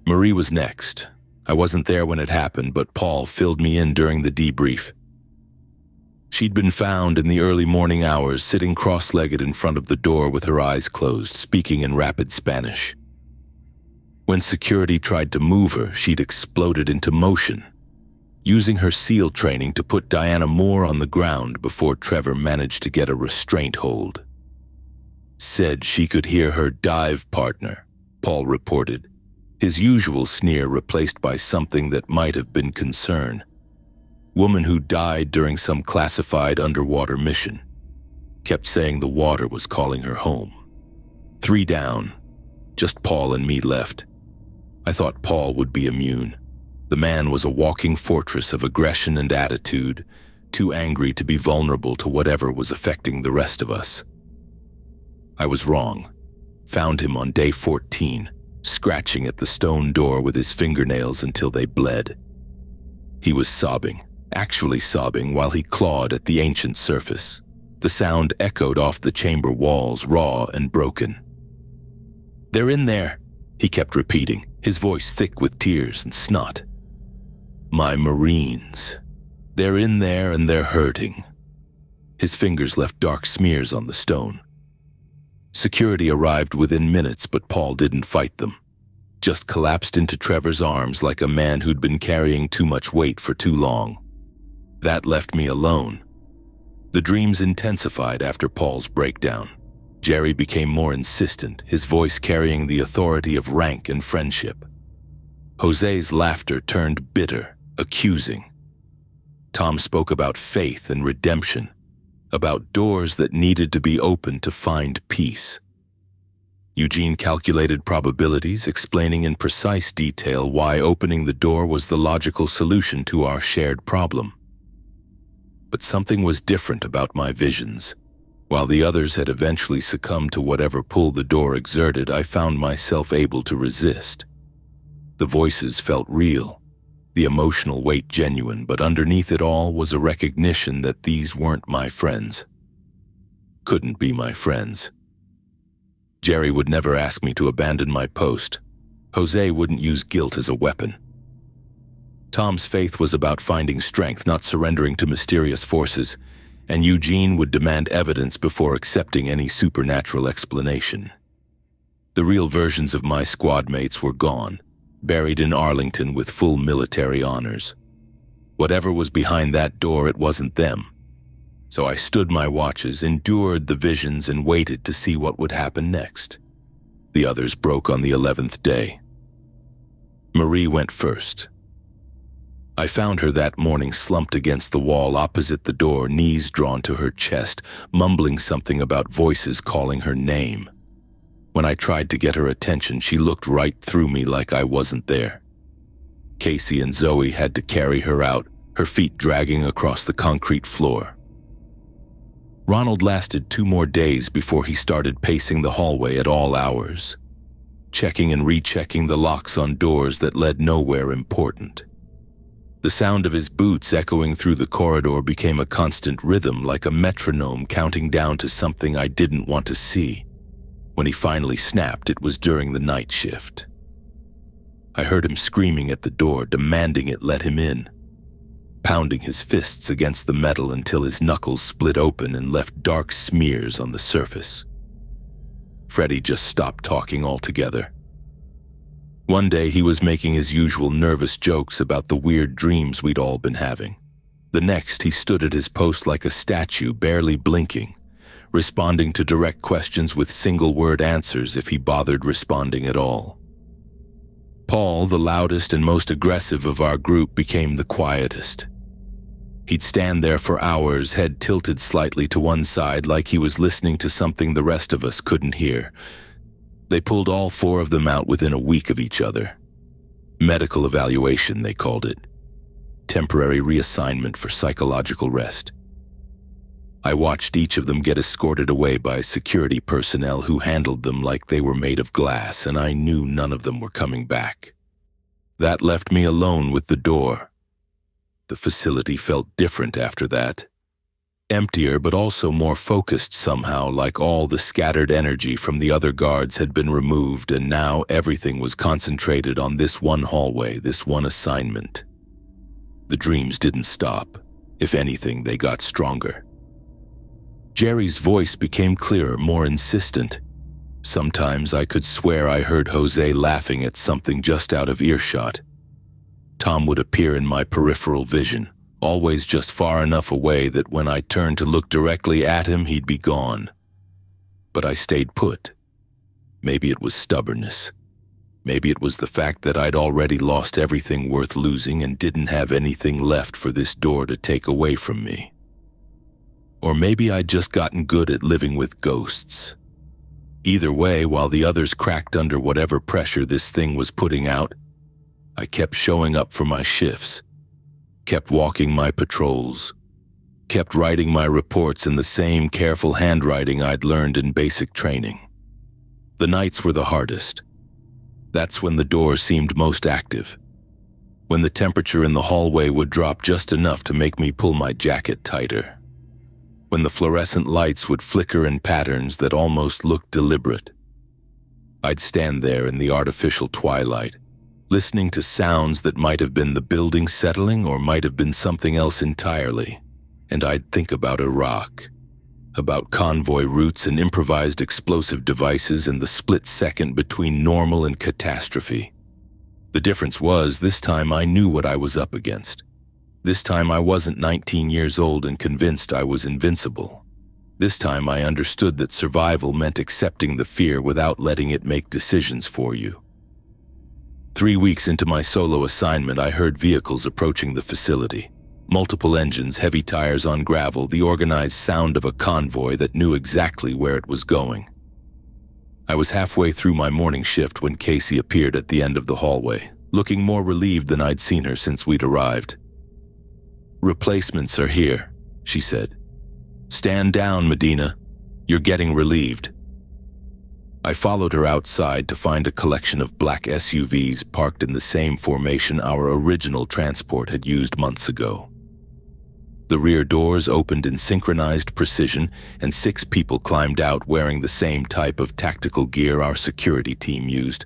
Marie was next. I wasn't there when it happened, but Paul filled me in during the debrief. She'd been found in the early morning hours, sitting cross-legged in front of the door with her eyes closed, speaking in rapid Spanish. When security tried to move her, she'd exploded into motion, using her SEAL training to put Diana more on the ground before Trevor managed to get a restraint hold. "Said she could hear her dive partner," Paul reported, his usual sneer replaced by something that might have been concern. "Woman who died during some classified underwater mission. Kept saying the water was calling her home." 3 down. Just Paul and me left. I thought Paul would be immune. The man was a walking fortress of aggression and attitude, too angry to be vulnerable to whatever was affecting the rest of us. I was wrong. Found him on day 14, scratching at the stone door with his fingernails until they bled. He was sobbing, actually sobbing, while he clawed at the ancient surface. The sound echoed off the chamber walls, raw and broken. "They're in there," he kept repeating, his voice thick with tears and snot. "My Marines. They're in there and they're hurting." His fingers left dark smears on the stone. Security arrived within minutes, but Paul didn't fight them. Just collapsed into Trevor's arms like a man who'd been carrying too much weight for too long. That left me alone. The dreams intensified after Paul's breakdown. Jerry became more insistent, his voice carrying the authority of rank and friendship. Jose's laughter turned bitter, accusing. Tom spoke about faith and redemption, about doors that needed to be opened to find peace. Eugene calculated probabilities, explaining in precise detail why opening the door was the logical solution to our shared problem. But something was different about my visions. While the others had eventually succumbed to whatever pull the door exerted, I found myself able to resist. The voices felt real, the emotional weight genuine, but underneath it all was a recognition that these weren't my friends. Couldn't be my friends. Jerry would never ask me to abandon my post. Jose wouldn't use guilt as a weapon. Tom's faith was about finding strength, not surrendering to mysterious forces, and Eugene would demand evidence before accepting any supernatural explanation. The real versions of my squad mates were gone, buried in Arlington with full military honors. Whatever was behind that door, it wasn't them. So I stood my watches, endured the visions, and waited to see what would happen next. The others broke on the 11th day. Marie went first. I found her that morning slumped against the wall opposite the door, knees drawn to her chest, mumbling something about voices calling her name. When I tried to get her attention, she looked right through me like I wasn't there. Casey and Zoe had to carry her out, her feet dragging across the concrete floor. Ronald lasted 2 more days before he started pacing the hallway at all hours, checking and rechecking the locks on doors that led nowhere important. The sound of his boots echoing through the corridor became a constant rhythm, like a metronome counting down to something I didn't want to see. When he finally snapped, it was during the night shift. I heard him screaming at the door, demanding it let him in, pounding his fists against the metal until his knuckles split open and left dark smears on the surface. Freddie just stopped talking altogether. One day he was making his usual nervous jokes about the weird dreams we'd all been having. The next, he stood at his post like a statue, barely blinking, responding to direct questions with single-word answers if he bothered responding at all. Paul, the loudest and most aggressive of our group, became the quietest. He'd stand there for hours, head tilted slightly to one side like he was listening to something the rest of us couldn't hear. They pulled all 4 of them out within a week of each other. Medical evaluation, they called it. Temporary reassignment for psychological rest. I watched each of them get escorted away by security personnel who handled them like they were made of glass, and I knew none of them were coming back. That left me alone with the door. The facility felt different after that. Emptier, but also more focused somehow, like all the scattered energy from the other guards had been removed, and now everything was concentrated on this one hallway, this one assignment. The dreams didn't stop. If anything, they got stronger. Jerry's voice became clearer, more insistent. Sometimes I could swear I heard Jose laughing at something just out of earshot. Tom would appear in my peripheral vision, always just far enough away that when I turned to look directly at him, he'd be gone. But I stayed put. Maybe it was stubbornness. Maybe it was the fact that I'd already lost everything worth losing and didn't have anything left for this door to take away from me. Or maybe I'd just gotten good at living with ghosts. Either way, while the others cracked under whatever pressure this thing was putting out, I kept showing up for my shifts, kept walking my patrols, kept writing my reports in the same careful handwriting I'd learned in basic training. The nights were the hardest. That's when the door seemed most active, when the temperature in the hallway would drop just enough to make me pull my jacket tighter, when the fluorescent lights would flicker in patterns that almost looked deliberate. I'd stand there in the artificial twilight, listening to sounds that might have been the building settling or might have been something else entirely, and I'd think about Iraq, about convoy routes and improvised explosive devices and the split second between normal and catastrophe. The difference was, this time I knew what I was up against. This time I wasn't 19 years old and convinced I was invincible. This time I understood that survival meant accepting the fear without letting it make decisions for you. 3 weeks into my solo assignment, I heard vehicles approaching the facility. Multiple engines, heavy tires on gravel, the organized sound of a convoy that knew exactly where it was going. I was halfway through my morning shift when Casey appeared at the end of the hallway, looking more relieved than I'd seen her since we'd arrived. "Replacements are here," she said. "Stand down, Medina. You're getting relieved." I followed her outside to find a collection of black SUVs parked in the same formation our original transport had used months ago. The rear doors opened in synchronized precision, and 6 people climbed out wearing the same type of tactical gear our security team used.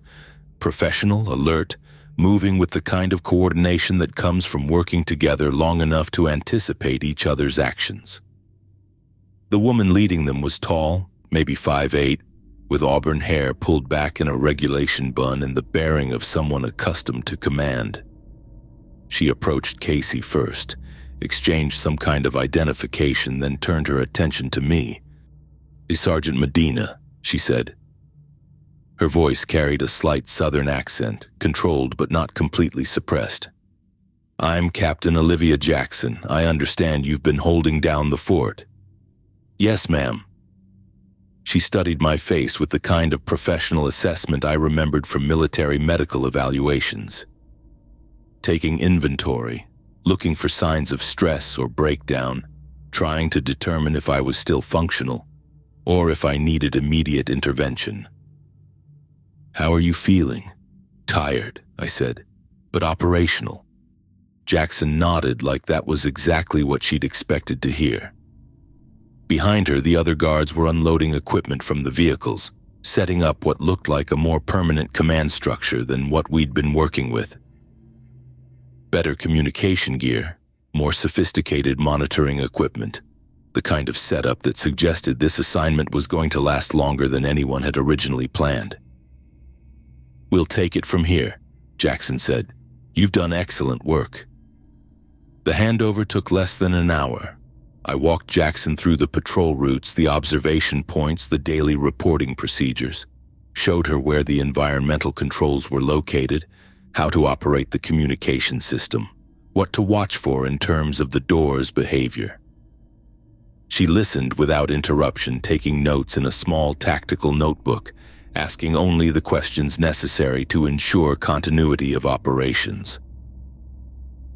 Professional, alert, moving with the kind of coordination that comes from working together long enough to anticipate each other's actions. The woman leading them was tall, maybe 5'8", with auburn hair pulled back in a regulation bun and the bearing of someone accustomed to command. She approached Casey first, exchanged some kind of identification, then turned her attention to me. "Sergeant Medina," she said. Her voice carried a slight southern accent, controlled but not completely suppressed. "I'm Captain Olivia Jackson. I understand you've been holding down the fort." "Yes, ma'am." She studied my face with the kind of professional assessment I remembered from military medical evaluations. Taking inventory, looking for signs of stress or breakdown, trying to determine if I was still functional, or if I needed immediate intervention. "How are you feeling?" "Tired," I said, "but operational." Jackson nodded like that was exactly what she'd expected to hear. Behind her, the other guards were unloading equipment from the vehicles, setting up what looked like a more permanent command structure than what we'd been working with. Better communication gear, more sophisticated monitoring equipment, the kind of setup that suggested this assignment was going to last longer than anyone had originally planned. "We'll take it from here," Jackson said. "You've done excellent work." The handover took less than an hour. I walked Jackson through the patrol routes, the observation points, the daily reporting procedures, showed her where the environmental controls were located, how to operate the communication system, what to watch for in terms of the door's behavior. She listened without interruption, taking notes in a small tactical notebook, asking only the questions necessary to ensure continuity of operations.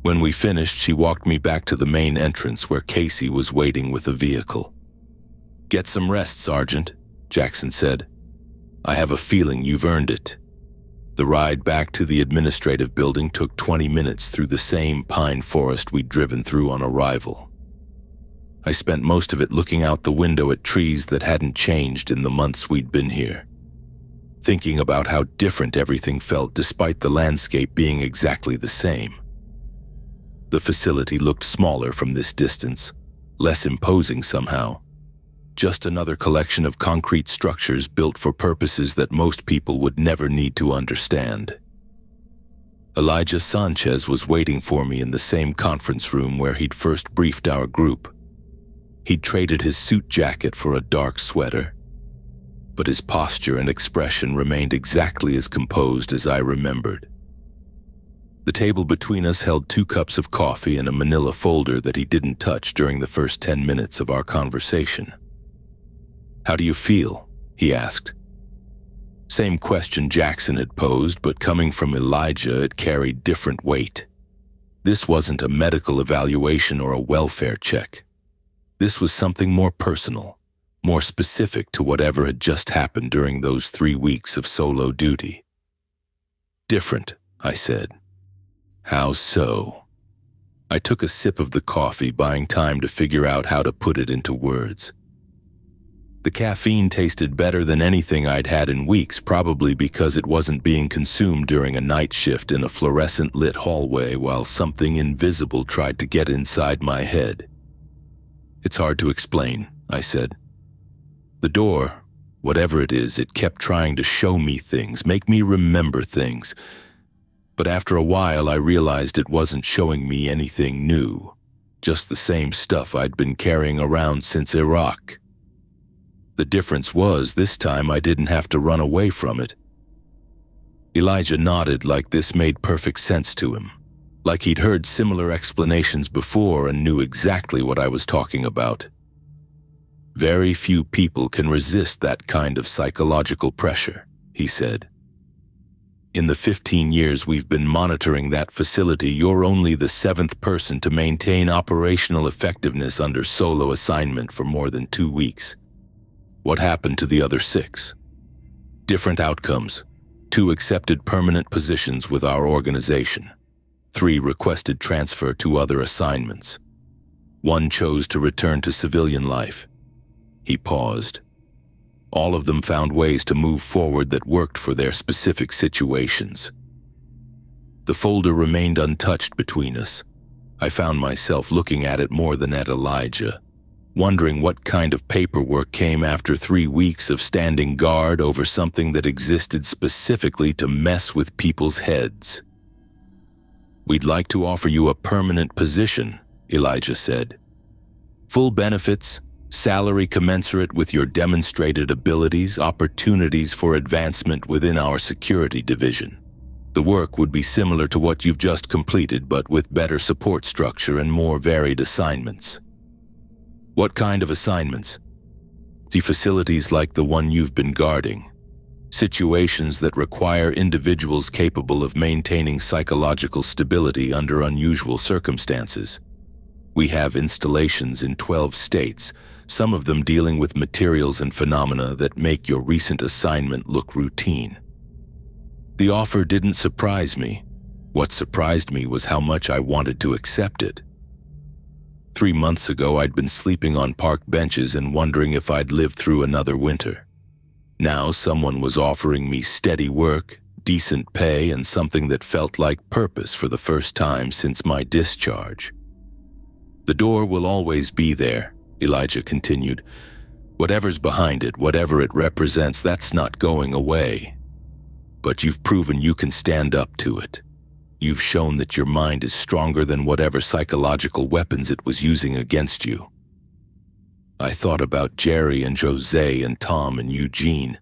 When we finished, she walked me back to the main entrance where Casey was waiting with a vehicle. "Get some rest, Sergeant," Jackson said. "I have a feeling you've earned it." The ride back to the administrative building took 20 minutes through the same pine forest we'd driven through on arrival. I spent most of it looking out the window at trees that hadn't changed in the months we'd been here, thinking about how different everything felt despite the landscape being exactly the same. The facility looked smaller from this distance, less imposing somehow. Just another collection of concrete structures built for purposes that most people would never need to understand. Elijah Sanchez was waiting for me in the same conference room where he'd first briefed our group. He'd traded his suit jacket for a dark sweater, but his posture and expression remained exactly as composed as I remembered. The table between us held 2 cups of coffee and a manila folder that he didn't touch during the first 10 minutes of our conversation. "How do you feel?" he asked. Same question Jackson had posed, but coming from Elijah, it carried different weight. This wasn't a medical evaluation or a welfare check. This was something more personal, more specific to whatever had just happened during those 3 weeks of solo duty. "Different," I said. "How so?" I took a sip of the coffee, buying time to figure out how to put it into words. The caffeine tasted better than anything I'd had in weeks, probably because it wasn't being consumed during a night shift in a fluorescent-lit hallway while something invisible tried to get inside my head. "It's hard to explain," I said. "The door, whatever it is, it kept trying to show me things, make me remember things. But after a while, I realized it wasn't showing me anything new, just the same stuff I'd been carrying around since Iraq. The difference was, this time I didn't have to run away from it." Elijah nodded like this made perfect sense to him, like he'd heard similar explanations before and knew exactly what I was talking about. "Very few people can resist that kind of psychological pressure," he said. "In the 15 years we've been monitoring that facility, you're only the 7th person to maintain operational effectiveness under solo assignment for more than 2 weeks. What happened to the other 6? Different outcomes. 2 accepted permanent positions with our organization. 3 requested transfer to other assignments. 1 chose to return to civilian life. He paused. All of them found ways to move forward that worked for their specific situations. The folder remained untouched between us. I found myself looking at it more than at Elijah, wondering what kind of paperwork came after 3 weeks of standing guard over something that existed specifically to mess with people's heads. "We'd like to offer you a permanent position," Elijah said. "Full benefits, salary commensurate with your demonstrated abilities, opportunities for advancement within our security division. The work would be similar to what you've just completed, but with better support structure and more varied assignments." "What kind of assignments?" "The facilities like the one you've been guarding. Situations that require individuals capable of maintaining psychological stability under unusual circumstances. We have installations in 12 states, some of them dealing with materials and phenomena that make your recent assignment look routine." The offer didn't surprise me. What surprised me was how much I wanted to accept it. 3 months ago, I'd been sleeping on park benches and wondering if I'd live through another winter. Now someone was offering me steady work, decent pay, and something that felt like purpose for the first time since my discharge. "The door will always be there," Elijah continued. "Whatever's behind it, whatever it represents, that's not going away. But you've proven you can stand up to it. You've shown that your mind is stronger than whatever psychological weapons it was using against you." I thought about Jerry and Jose and Tom and Eugene,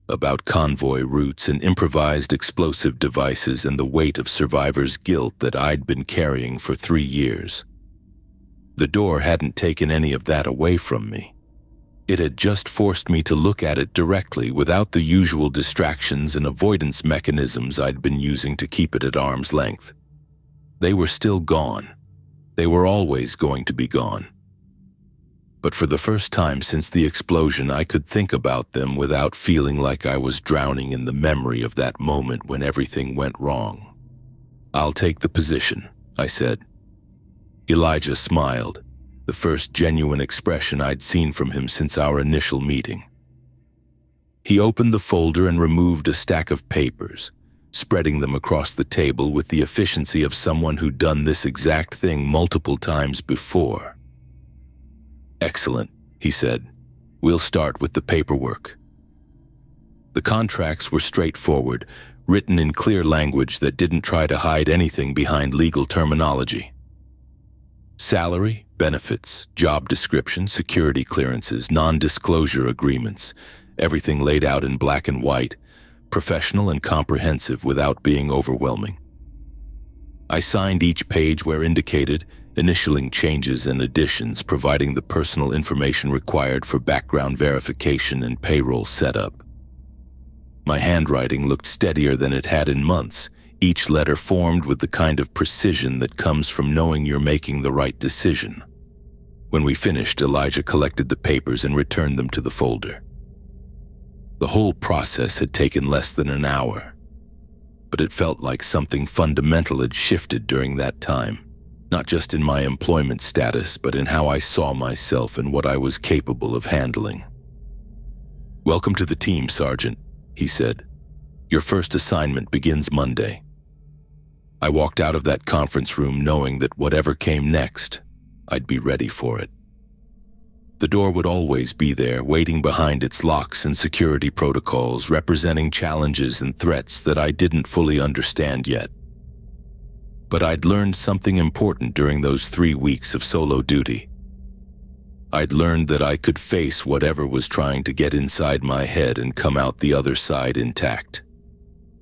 about convoy routes and improvised explosive devices and the weight of survivors' guilt that I'd been carrying for 3 years. The door hadn't taken any of that away from me. It had just forced me to look at it directly without the usual distractions and avoidance mechanisms I'd been using to keep it at arm's length. They were still gone. They were always going to be gone. But for the first time since the explosion, I could think about them without feeling like I was drowning in the memory of that moment when everything went wrong. "I'll take the position," I said. Elijah smiled, the first genuine expression I'd seen from him since our initial meeting. He opened the folder and removed a stack of papers, spreading them across the table with the efficiency of someone who'd done this exact thing multiple times before. "Excellent," he said. "We'll start with the paperwork." The contracts were straightforward, written in clear language that didn't try to hide anything behind legal terminology. Salary, benefits, job description, security clearances, non-disclosure agreements, everything laid out in black and white, professional and comprehensive without being overwhelming. I signed each page where indicated, initialing changes and additions, providing the personal information required for background verification and payroll setup. My handwriting looked steadier than it had in months, each letter formed with the kind of precision that comes from knowing you're making the right decision. When we finished, Elijah collected the papers and returned them to the folder. The whole process had taken less than an hour, but it felt like something fundamental had shifted during that time. Not just in my employment status, but in how I saw myself and what I was capable of handling. "Welcome to the team, Sergeant," he said. "Your first assignment begins Monday." I walked out of that conference room knowing that whatever came next, I'd be ready for it. The door would always be there, waiting behind its locks and security protocols, representing challenges and threats that I didn't fully understand yet. But I'd learned something important during those 3 weeks of solo duty. I'd learned that I could face whatever was trying to get inside my head and come out the other side intact.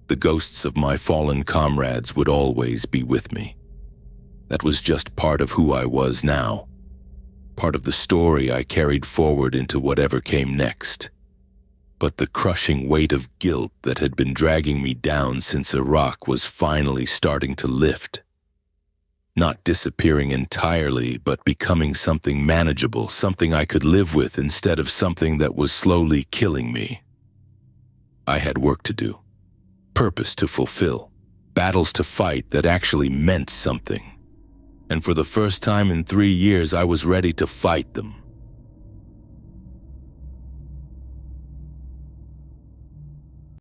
The ghosts of my fallen comrades would always be with me. That was just part of who I was now, part of the story I carried forward into whatever came next. But the crushing weight of guilt that had been dragging me down since Iraq was finally starting to lift. Not disappearing entirely, but becoming something manageable, something I could live with instead of something that was slowly killing me. I had work to do, purpose to fulfill, battles to fight that actually meant something. And for the first time in 3 years, I was ready to fight them.